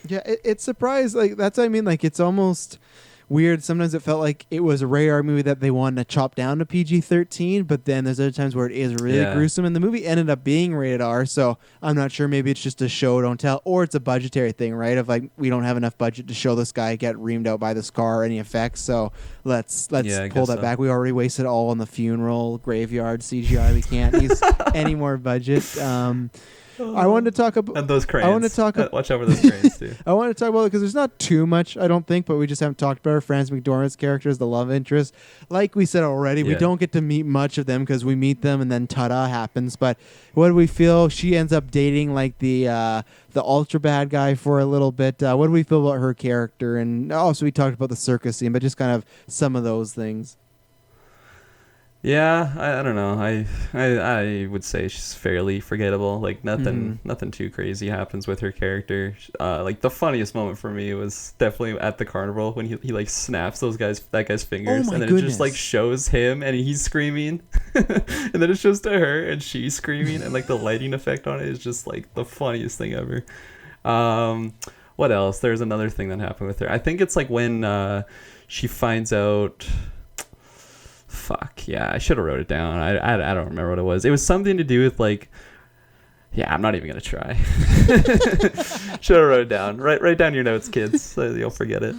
Yeah, it's surprised. Like that's what I mean. Like it's almost weird. Sometimes it felt like it was a rated R movie that they wanted to chop down to PG-13, but then there's other times where it is really gruesome, and the movie ended up being rated R. So I'm not sure. Maybe it's just a show don't tell, or it's a budgetary thing, right? Of like we don't have enough budget to show this guy get reamed out by this car or any effects. So let's pull that back. We already wasted all on the funeral graveyard CGI. We can't use any more budget. I wanted to talk about those cranes. I want to talk. Watch out for those cranes too. I want to talk about it because there's not too much, I don't think, but we just haven't talked about her. Frances McDormand's character is the love interest. Like we said already, we don't get to meet much of them because we meet them and then ta-da happens. But what do we feel? She ends up dating like the ultra bad guy for a little bit. What do we feel about her character? And also we talked about the circus scene, but just kind of some of those things. Yeah, I don't know. I would say she's fairly forgettable. Like nothing too crazy happens with her character. Like the funniest moment for me was definitely at the carnival when he like snaps that guy's fingers, and then it just like shows him and he's screaming, and then it shows to her and she's screaming, and like the lighting effect on it is just like the funniest thing ever. What else? There's another thing that happened with her. I think it's like when she finds out. Fuck yeah, I should have wrote it down. I don't remember what it was. It was something to do with like, yeah, I'm not even gonna try. Should have wrote it down. Write down your notes, kids, so you'll forget it.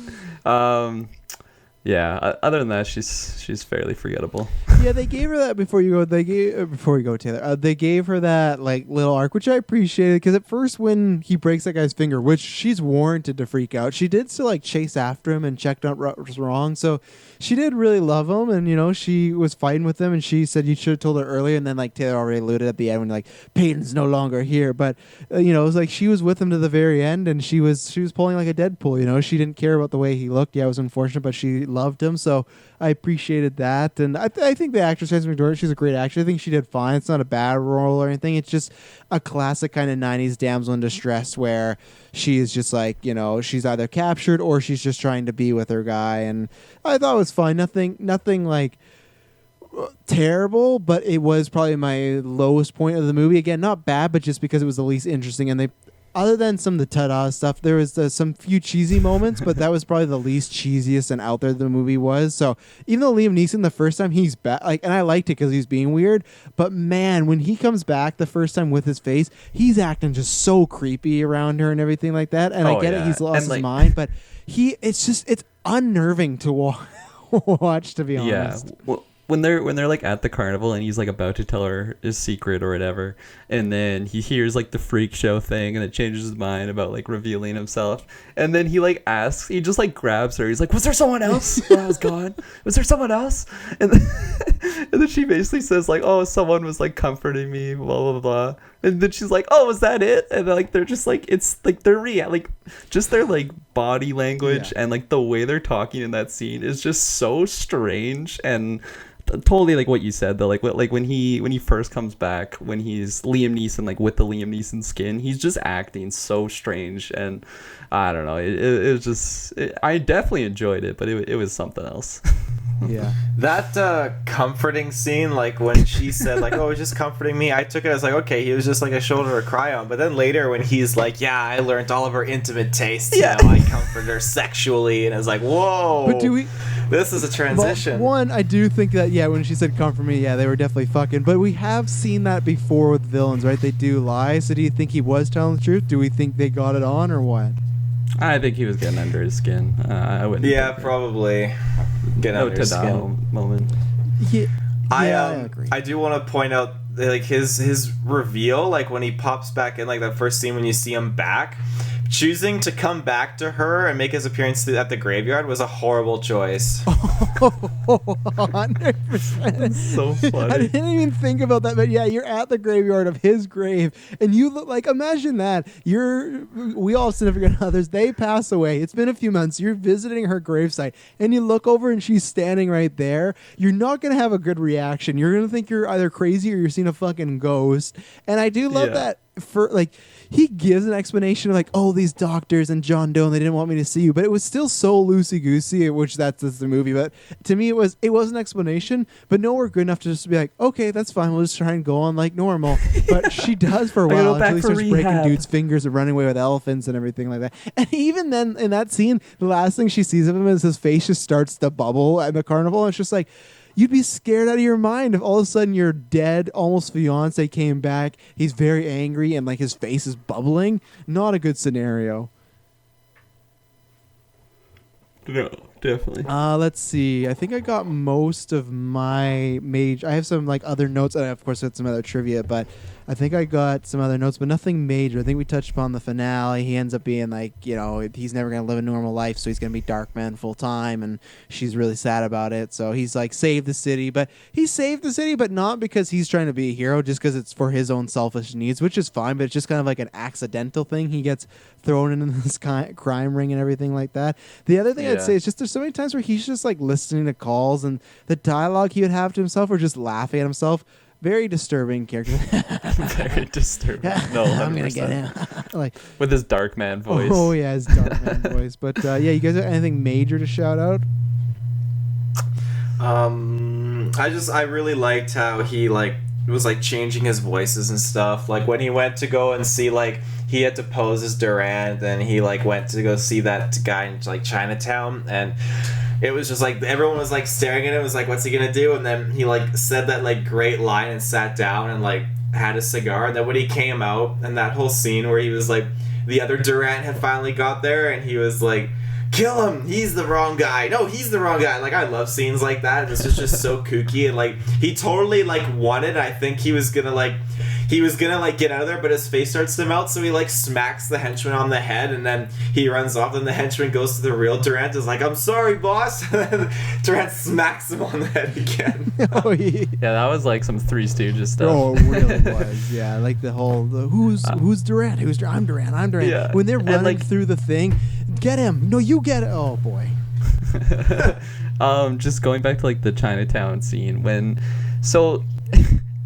Yeah. Other than that, she's fairly forgettable. Yeah, they gave her that before you go. Before you go, Taylor. They gave her that like little arc, which I appreciated because at first when he breaks that guy's finger, which she's warranted to freak out, she did still like chase after him and checked out what was wrong. So she did really love him, and you know she was fighting with him, and she said you should have told her earlier. And then like Taylor already alluded at the end when like Peyton's no longer here, but you know it was like she was with him to the very end, and she was pulling like a Deadpool. You know she didn't care about the way he looked. Yeah, it was unfortunate, but she loved him, so I appreciated that. And I think the actress Frances McDormand, she's a great actress. I think she did fine. It's not a bad role or anything. It's just a classic kind of 90s damsel in distress where she is just like, you know, she's either captured or she's just trying to be with her guy. And I thought it was fine. Nothing like terrible, but it was probably my lowest point of the movie. Again, not bad, but just because it was the least interesting. And they, other than some of the ta-da stuff, there was some few cheesy moments, but that was probably the least cheesiest and out there the movie was. So even though Liam Neeson the first time he's back, like, and I liked it because he's being weird, but man, when he comes back the first time with his face, he's acting just so creepy around her and everything like that. And I get it, he's lost his mind, but it's unnerving to watch, to be honest. Yeah. Well, when they're like at the carnival and he's like about to tell her his secret or whatever, and then he hears like the freak show thing and it changes his mind about like revealing himself, and then he like asks, he just like grabs her, he's like, was there someone else while I was gone? Was there someone else? And then she basically says like, oh, someone was like comforting me, blah blah blah. And then she's like, oh, was that it? And like they're just like, it's like like just their like body language and like the way they're talking in that scene is just so strange. And totally like what you said though, like when he first comes back, when he's Liam Neeson, like with the Liam Neeson skin, he's just acting so strange. And I don't know, it was just I definitely enjoyed it, but it was something else. Yeah, that comforting scene, like when she said like, oh, he's just comforting me, I took it as like, okay, he was just like a shoulder to cry on. But then later when he's like, yeah, I learned all of her intimate tastes, you know, I comforted her sexually, and it's like, whoa, but this is a transition. One, I do think that, yeah, when she said comfort me, yeah, they were definitely fucking. But we have seen that before with villains, right? They do lie. So do you think he was telling the truth? Do we think they got it on or what? I think he was getting under his skin. I wouldn't. Yeah, probably getting under his skin moment. Yeah, I agree. I do want to point out like his reveal, like when he pops back in, like that first scene when you see him back. Choosing to come back to her and make his appearance at the graveyard was a horrible choice. 100%. That's so funny. I didn't even think about that, but yeah, you're at the graveyard of his grave, and you look like, imagine that. We all have significant others. They pass away. It's been a few months. You're visiting her gravesite, and you look over, and she's standing right there. You're not gonna have a good reaction. You're gonna think you're either crazy or you're seeing a fucking ghost. And I do love that. for like he gives an explanation of like, oh, these doctors and John Doe, they didn't want me to see you, but it was still so loosey goosey, which that's the movie. But to me, it was an explanation, but nowhere good enough to just be like, okay, that's fine, we'll just try and go on like normal. But she does for a while until he starts breaking dudes' fingers and running away with elephants and everything like that. And even then, in that scene, the last thing she sees of him is his face just starts to bubble at the carnival, and it's just like. You'd be scared out of your mind if all of a sudden your dead, almost fiance came back. He's very angry and like his face is bubbling. Not a good scenario. No, definitely. Let's see. I think I got most of my major. I have some like other notes, and I, of course, got some other trivia. But I think I got some other notes, but nothing major. I think we touched upon the finale. He ends up being like, he's never gonna live a normal life, so he's gonna be Darkman full time, and she's really sad about it. So he's like, saved the city, but he saved the city, but not because he's trying to be a hero, just because it's for his own selfish needs, which is fine. But it's just kind of like an accidental thing. He gets thrown into this crime ring and everything like that. The other thing I'd say is just there's so many times where he's just like listening to calls, and the dialogue he would have to himself or just laughing at himself. Very disturbing character. Very disturbing. No, 100%. I'm gonna get him. Like with his Darkman voice. Oh yeah, his Darkman voice. But you guys have anything major to shout out? I really liked how he like was like changing his voices and stuff. Like when he went to go and see like he had to pose as Durant, and he like went to go see that guy in like Chinatown, and it was just like everyone was like staring at him, was like, what's he gonna do? And then he like said that like great line and sat down and like had a cigar. And then when he came out, and that whole scene where he was like, the other Durant had finally got there, and he was like, kill him, he's the wrong guy, no, he's the wrong guy. Like I love scenes like that. This is just so kooky, and like he totally like wanted. I think he was gonna get out of there, but his face starts to melt, so he like smacks the henchman on the head, and then he runs off. Then the henchman goes to the real Durant, is like, I'm sorry, boss. And then Durant smacks him on the head again. Oh yeah, that was like some Three Stooges stuff. Oh, it really was. Yeah, like the who's Durant? I'm Durant. Yeah. When they're running like, through the thing, get him. No, you get it. Oh boy. Just going back to like the Chinatown scene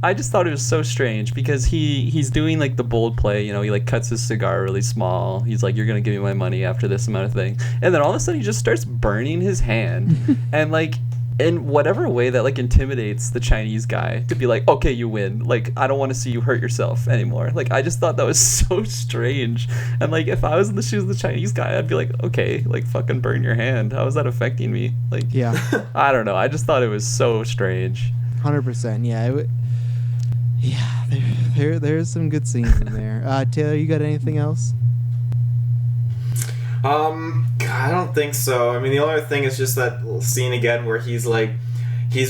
I just thought it was so strange because he's doing like the bold play, he like cuts his cigar really small. He's like, you're gonna give me my money after this amount of thing, and then all of a sudden he just starts burning his hand, and like in whatever way that like intimidates the Chinese guy to be like, okay, you win. Like I don't want to see you hurt yourself anymore. Like I just thought that was so strange, and like if I was in the shoes of the Chinese guy, I'd be like, okay, like fucking burn your hand. How is that affecting me? Like yeah, I don't know. I just thought it was so strange. 100%. Yeah. Yeah, there's some good scenes in there. Taylor, you got anything else? I don't think so. I mean, the only other thing is just that scene again where he's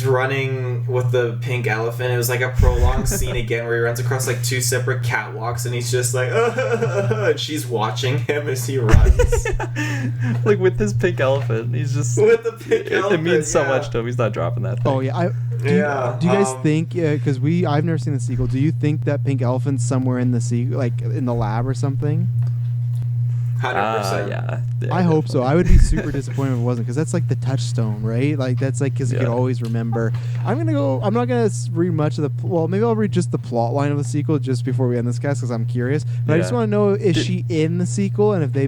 running with the pink elephant. It was like a prolonged scene again where he runs across like two separate catwalks, and he's just like, and she's watching him as he runs. Like with this pink elephant, he's just with the pink elephant. It means so much to him. He's not dropping that thing. Oh yeah. Do you guys think? Because I've never seen the sequel. Do you think that pink elephant's somewhere in the sequel, like in the lab or something? 100%. Yeah, I hope so. I would be super disappointed if it wasn't, because that's like the touchstone, right? Like that's like because you could always remember. I'm not gonna read much of the. Well, maybe I'll read just the plot line of the sequel just before we end this cast, because I'm curious. But I just want to know, is she in the sequel, and if they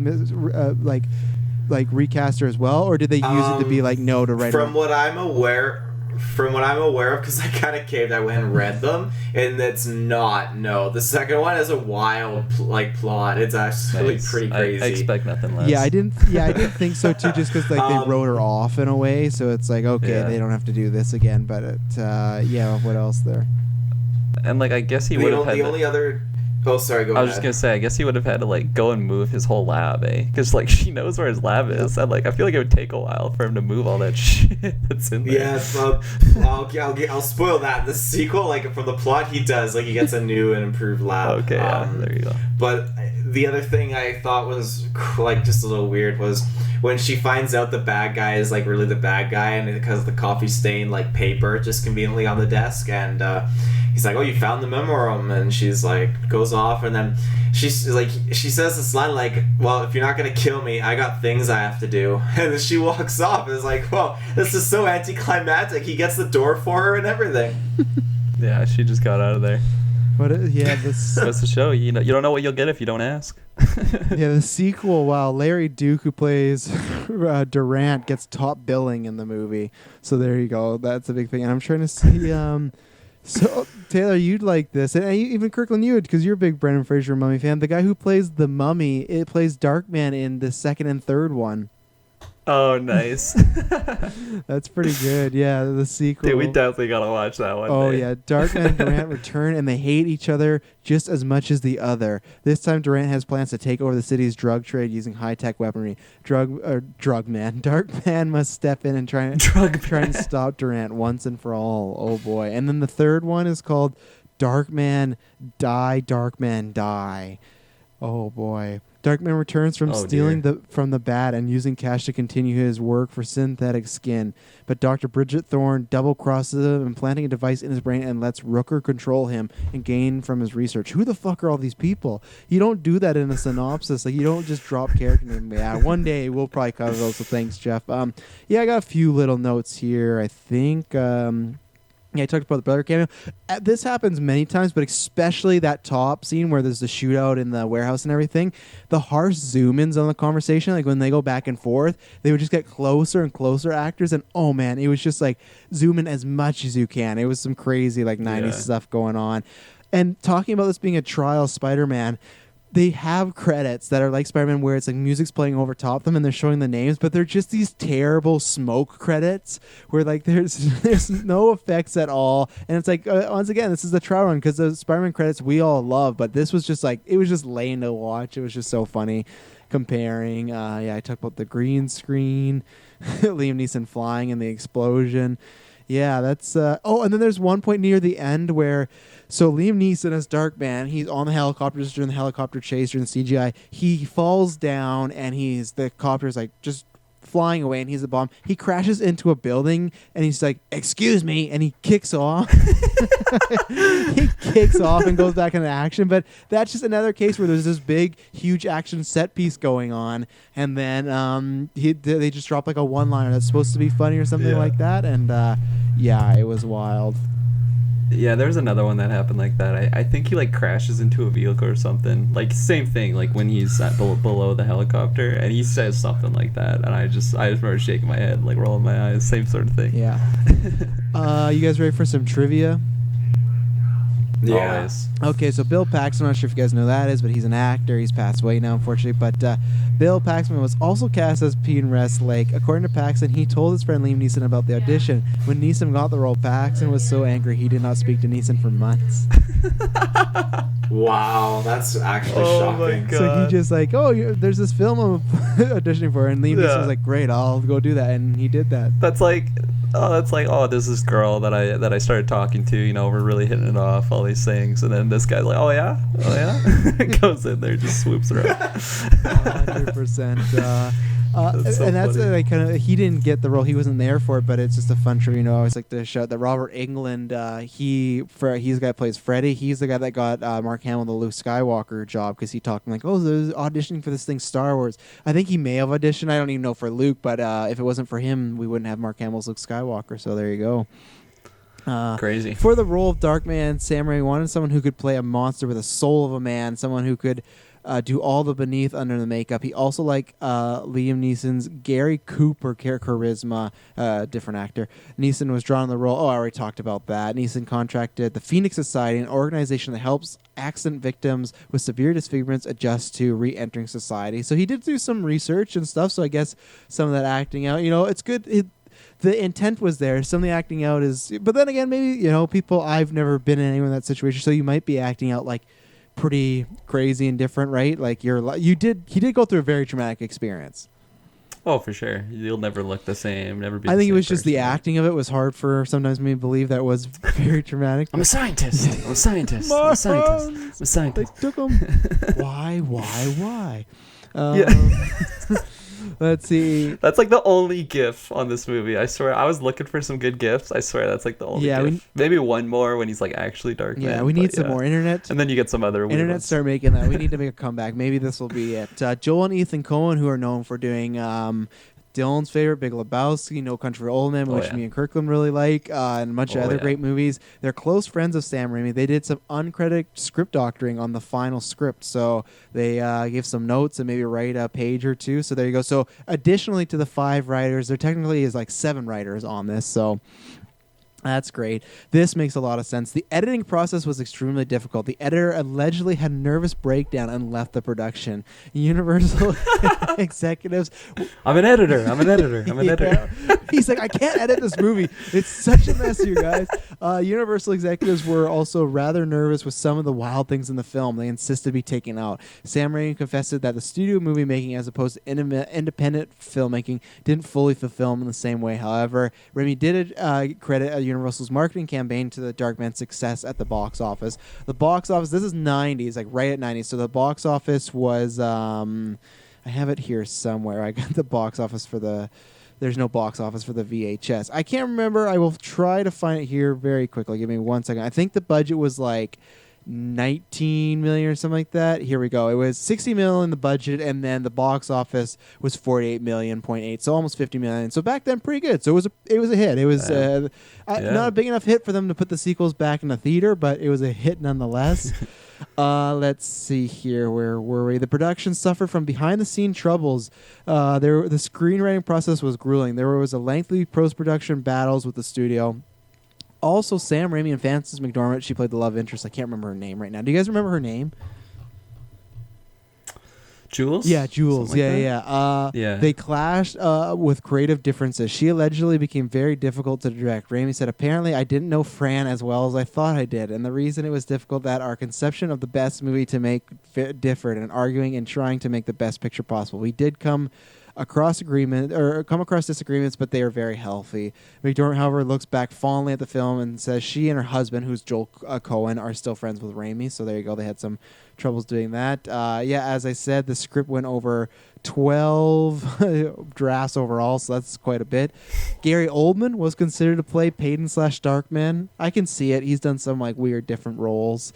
like recast her as well, or did they use it to be like to write? From what I'm aware of, because I kind of caved, I went and read them, and it's not. No, the second one has a wild plot. It's actually pretty crazy. I expect nothing less. Yeah, I didn't think so too. Just because like they wrote her off in a way, so it's like okay, they don't have to do this again. But what else there? And like I guess he would have had the only other. Oh, sorry, go ahead. I was just going to say, I guess he would have had to, like, go and move his whole lab, Because, like, she knows where his lab is. And, like, I feel like it would take a while for him to move all that shit that's in there. Yeah, I'll spoil that. The sequel, like, from the plot, he does. Like, he gets a new and improved lab. Okay, there you go. But the other thing I thought was, like, just a little weird was when she finds out the bad guy is, like, really the bad guy, and because of the coffee stain, like, paper just conveniently on the desk, and, he's like, oh, you found the memorandum, and she's like, goes off, and then she says this line like, well, if you're not gonna kill me, I got things I have to do, and then she walks off. It's like, well, this is so anticlimactic. He gets the door for her and everything. Yeah, she just got out of there. Yeah, this Goes to show you don't know what you'll get if you don't ask. yeah, the sequel. Wow, Larry Duke, who plays Durant, gets top billing in the movie. So there you go. That's a big thing. And I'm trying to see. So Taylor, you'd like this, and even Kirklin, you would, because you're a big Brendan Fraser Mummy fan. The guy who plays the Mummy, it plays Darkman in the second and third one. Oh, nice. That's pretty good. Yeah, the sequel. Dude, we definitely gotta watch that one. Oh day. yeah, Darkman and Durant return, and they hate each other just as much as the other. This time, Durant has plans to take over the city's drug trade using high-tech weaponry. Darkman must step in and try and stop Durant once and for all. Oh boy! And then the third one is called Darkman Die. Oh boy. Darkman returns from stealing from the bat and using cash to continue his work for synthetic skin. But Dr. Bridget Thorne double-crosses him, implanting a device in his brain, and lets Rooker control him and gain from his research. Who the fuck are all these people? You don't do that in a synopsis. Like, you don't just drop character name. Yeah, one day we'll probably cover those, so thanks, Jeff. Yeah, I got a few little notes here, I think. Yeah, I talked about the brother cameo. This happens many times, but especially that top scene where there's the shootout in the warehouse and everything. The harsh zoom-ins on the conversation, like when they go back and forth, they would just get closer and closer actors. And oh man, it was just like zoom in as much as you can. It was some crazy like 90s stuff going on. And talking about this being a trial Spider-Man, they have credits that are like Spider-Man where it's like music's playing over top them and they're showing the names, but they're just these terrible smoke credits where like there's no effects at all. And it's like, once again, this is the trial run because the Spider-Man credits we all love, but this was just like, it was just lame to watch. It was just so funny comparing. Yeah, I talked about the green screen, Liam Neeson flying and the explosion. Yeah, that's... and then there's one point near the end where... So Liam Neeson as Darkman, he's on the helicopter just during the helicopter chase during the CGI. He falls down and the copter's like just flying away and he's a bomb. He crashes into a building and he's like, "Excuse me," and he kicks off. He kicks off and goes back into action. But that's just another case where there's this big, huge action set piece going on, and then they just drop like a one-liner that's supposed to be funny or something like that, and yeah, it was wild. Yeah, there's another one that happened like that. I think he like crashes into a vehicle or something. Like same thing, like when he's below the helicopter and he says something like that, and I just remember shaking my head, like rolling my eyes, same sort of thing. Yeah. You guys ready for some trivia? Yeah. Always. Okay, so Bill Paxton, I'm not sure if you guys know who that is, but he's an actor. He's passed away now, unfortunately. But Bill Paxton was also cast as Pete Lake. According to Paxton, he told his friend Liam Neeson about the audition. When Neeson got the role, Paxton was so angry he did not speak to Neeson for months. Wow, that's actually Oh my shocking. God. So he just like, there's this film I'm auditioning for, and Liam Neeson was like, "Great, I'll go do that," and he did that. That's like there's this girl that I started talking to, we're really hitting it off, all these things, and then this guy's like, oh yeah goes in there, just swoops her up. 100%. That's so and that's funny. like kind of, he didn't get the role, he wasn't there for it, but it's just a fun trivia. I always like the show that Robert Englund, he's the guy that plays Freddy. He's the guy that got Mark Hamill the Luke Skywalker job because he talked like, there's auditioning for this thing Star Wars. I think he may have auditioned, I don't even know, for Luke, but if it wasn't for him, we wouldn't have Mark Hamill's Luke Skywalker. So there you go. Crazy. For the role of Darkman, Sam Raimi wanted someone who could play a monster with a soul of a man, someone who could do all the beneath under the makeup. He also liked Liam Neeson's Gary Cooper charisma, different actor. Neeson was drawn in the role. I already talked about that. Neeson contracted the Phoenix Society, an organization that helps accident victims with severe disfigurements adjust to re-entering society. So he did do some research and stuff, so I guess some of that acting out, it's good. The intent was there. Some of the acting out is... But then again, maybe, people... I've never been in anyone in that situation, so you might be acting out, like, pretty crazy and different, right? Like, he did go through a very traumatic experience. Oh, for sure. You'll never look the same, never be I the think it same was just the person. acting of it was hard for sometimes me to believe that was very traumatic. I'm a scientist. I'm a scientist. I'm a scientist. I'm a They scientist. took him. Why? Yeah. Let's see. That's like the only GIF on this movie. I swear, I was looking for some good GIFs. I swear, that's like the only GIF. Maybe one more when he's like actually Darkman. Yeah, we need some more internet. And then you get some other weird Internet ones. start making that. We need to make a comeback. Maybe this will be it. Joel and Ethan Coen, who are known for doing Dylan's favorite, Big Lebowski, No Country for Old Men, which yeah. me and Kirklin really like, and a bunch of other great movies. They're close friends of Sam Raimi. They did some uncredited script doctoring on the final script, so they gave some notes and maybe write a page or two. So there you go. So additionally to the 5 writers, there technically is like 7 writers on this, so that's great. This makes a lot of sense. The editing process was extremely difficult. The editor allegedly had a nervous breakdown and left the production. Universal executives... I'm an editor. I'm an editor. He's like, I can't edit this movie. It's such a mess, you guys. Universal executives were also rather nervous with some of the wild things in the film. They insisted to be taken out. Sam Raimi confessed that the studio movie making, as opposed to independent filmmaking, didn't fully fulfill him in the same way. However, Raimi did credit Universal's marketing campaign to the Darkman's success at the box office. The box office, this is 90s, like right at 90s. So the box office was, I have it here somewhere. I got the box office for the... There's no box office for the VHS. I can't remember. I will try to find it here very quickly. Give me 1 second. I think the budget was like 19 million or something like that. Here we go. It was 60 million in the budget, and then the box office was 48 million, 0.8, so almost 50 million. So back then, pretty good. So it was a hit. It was not a big enough hit for them to put the sequels back in the theater, but it was a hit nonetheless. Let's see here. Where were we? The production suffered from behind-the-scene troubles. The screenwriting process was grueling. There was a lengthy post-production battles with the studio. Also, Sam Raimi and Frances McDormand, she played the love interest. I can't remember her name right now. Do you guys remember her name? Jules? Yeah, Jules. Something like Yeah. Yeah. They clashed with creative differences. She allegedly became very difficult to direct. Raimi said, apparently, I didn't know Fran as well as I thought I did. And the reason it was difficult that our conception of the best movie to make differed and arguing and trying to make the best picture possible. We did come across disagreements, but they are very healthy. McDormand, however, looks back fondly at the film and says she and her husband, who's Joel Cohen, are still friends with Raimi. So there you go. They had some troubles doing that. As I said, the script went over 12 drafts overall, so that's quite a bit. Gary Oldman was considered to play Payton/Darkman. I can see it. He's done some like weird different roles.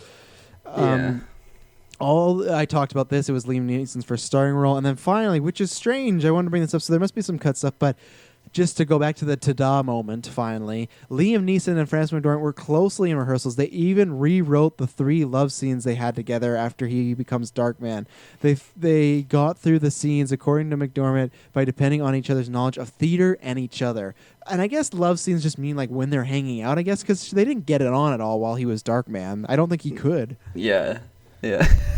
I talked about this. It was Liam Neeson's first starring role. And then finally, which is strange, I wanted to bring this up, so there must be some cut stuff, but just to go back to the ta-da moment, finally, Liam Neeson and Frances McDormand were closely in rehearsals. They even rewrote the 3 love scenes they had together after he becomes Darkman. They got through the scenes, according to McDormand, by depending on each other's knowledge of theater and each other. And I guess love scenes just mean like when they're hanging out, I guess, because they didn't get it on at all while he was Darkman. I don't think he could. Yeah.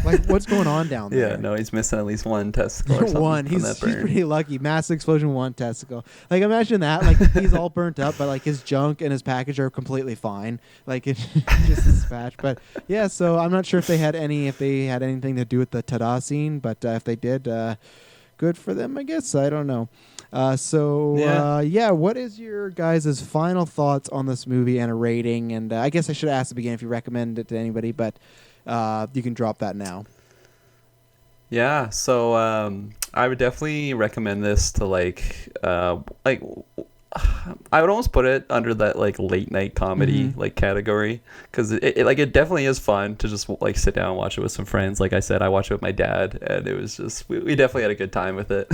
Like, what's going on down there? Yeah, no, he's missing at least 1 testicle or something. One. He's pretty lucky. Mass explosion, 1 testicle. Like, imagine that. Like, he's all burnt up, but like his junk and his package are completely fine. Like, it's just a dispatch. But yeah, so I'm not sure if they had anything to do with the ta-da scene, but if they did, good for them, I guess. I don't know. What is your guys' final thoughts on this movie and a rating? And I guess I should ask at the beginning if you recommend it to anybody, but you can drop that now. Yeah, so I would definitely recommend this to I would almost put it under that like late night comedy like category, because it definitely is fun to just like sit down and watch it with some friends. Like I said, I watched it with my dad, and it was just we definitely had a good time with it.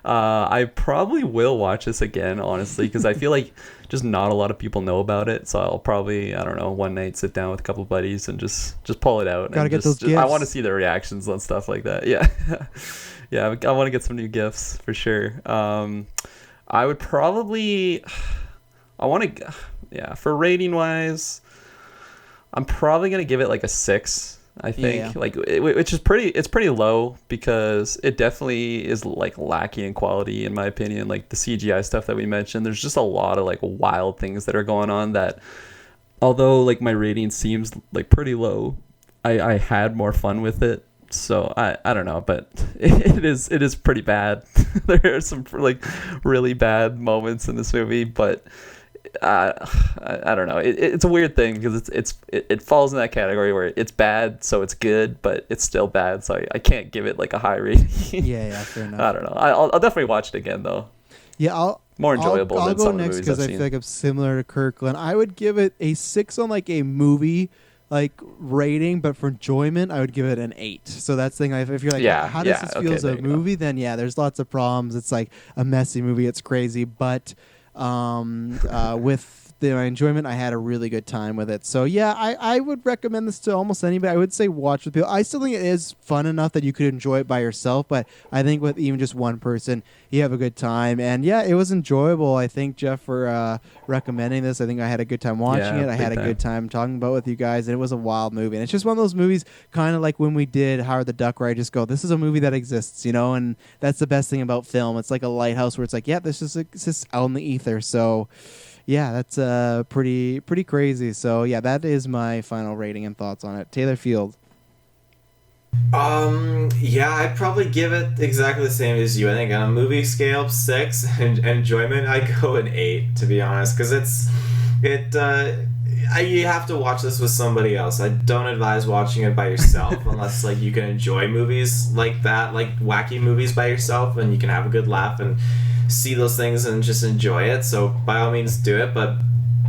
I probably will watch this again, honestly, because I feel like just not a lot of people know about it. So I'll probably, I don't know, one night sit down with a couple of buddies and just pull it out. Gotta get those gifts. I want to see their reactions on stuff like that. Yeah, yeah, I want to get some new gifts for sure. I would probably, for rating wise, I'm probably going to give it like a 6, I think. Yeah. Which is pretty low, because it definitely is like lacking in quality, in my opinion. Like the CGI stuff that we mentioned, there's just a lot of like wild things that are going on that, although like my rating seems like pretty low, I had more fun with it. So I don't know, but it is pretty bad. There are some like really bad moments in this movie, but I don't know. It's a weird thing, because it falls in that category where it's bad, so it's good, but it's still bad. So I can't give it like a high rating. Yeah, fair enough. I don't know. I'll definitely watch it again though. Yeah, more enjoyable. I'll than go some next because I feel like I'm similar to Kirklin. I would give it a 6 on like a movie like rating, but for enjoyment, I would give it an 8. So that's the thing. If you're like, Yeah, how does yeah, this okay, feel as there a you go. movie? Then yeah, there's lots of problems. It's like a messy movie. It's crazy, but with my enjoyment, I had a really good time with it. So yeah, I would recommend this to almost anybody. I would say watch with people. I still think it is fun enough that you could enjoy it by yourself, but I think with even just one person, you have a good time. And yeah, it was enjoyable. I thank Jeff for recommending this. I think I had a good time watching Yeah, it. I big had a time. good time talking about it with you guys, and it was a wild movie. And it's just one of those movies, kind of like when we did Howard the Duck, where I just go, this is a movie that exists, and that's the best thing about film. It's like a lighthouse where it's like, yeah, this is just out in the ether. So yeah, that's pretty crazy. So yeah, that is my final rating and thoughts on it. Taylor Field. Yeah, I'd probably give it exactly the same as you. I think on a movie scale, 6, and enjoyment, I go an 8, to be honest, because you have to watch this with somebody else. I don't advise watching it by yourself unless like you can enjoy movies like that, like wacky movies by yourself, and you can have a good laugh and see those things and just enjoy it. So by all means do it, but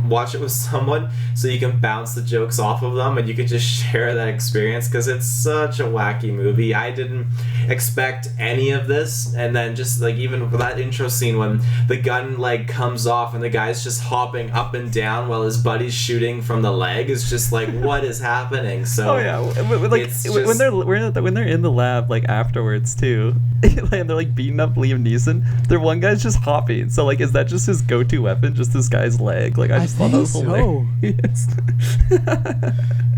watch it with someone so you can bounce the jokes off of them and you can just share that experience, because it's such a wacky movie. I didn't expect any of this, and then just like even for that intro scene when the gun like comes off and the guy's just hopping up and down while his buddy's shooting from the leg, is just like what is happening. So Oh yeah, like it's when just- they're in the lab like afterwards too, and they're like beating up Liam Neeson. Their one guy's just hopping. So like, is that just his go-to weapon? Just this guy's leg? Like I just thought that was think so. hilarious.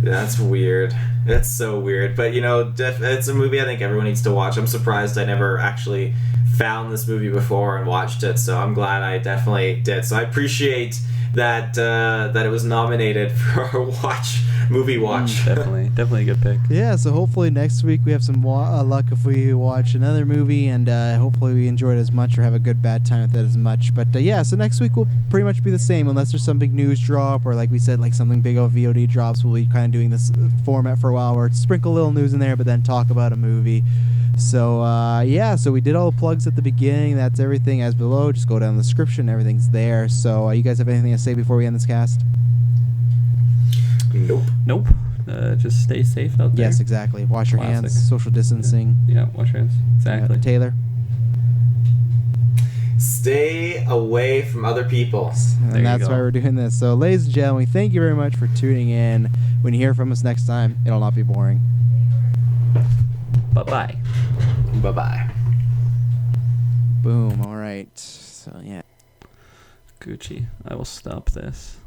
That's weird. That's so weird. But it's a movie I think everyone needs to watch. I'm surprised I never actually found this movie before and watched it, so I'm glad I definitely did. So I appreciate that it was nominated for movie watch. Definitely a good pick. Yeah, so hopefully next week we have some luck if we watch another movie, and hopefully we enjoy it as much or have a good bad time with it as much. But yeah, so next week will pretty much be the same unless there's some big news drop, or like we said, like something big of VOD drops. We'll be kind of doing this format for a while where it's sprinkle a little news in there, but then talk about a movie. So yeah, so we did all the plugs at the beginning. That's everything as below. Just go down the description. Everything's there. So you guys have anything to say before we end this cast? Nope. Just stay safe out there. Yes, exactly. Wash your Classic. hands. Social distancing. Yeah, wash your hands. Exactly. Taylor? Stay away from other people. There And you that's go. why we're doing this. So, ladies and gentlemen, thank you very much for tuning in. When you hear from us next time, it'll not be boring. Bye-bye. Bye-bye. Boom. All right. So, yeah. Gucci, I will stop this.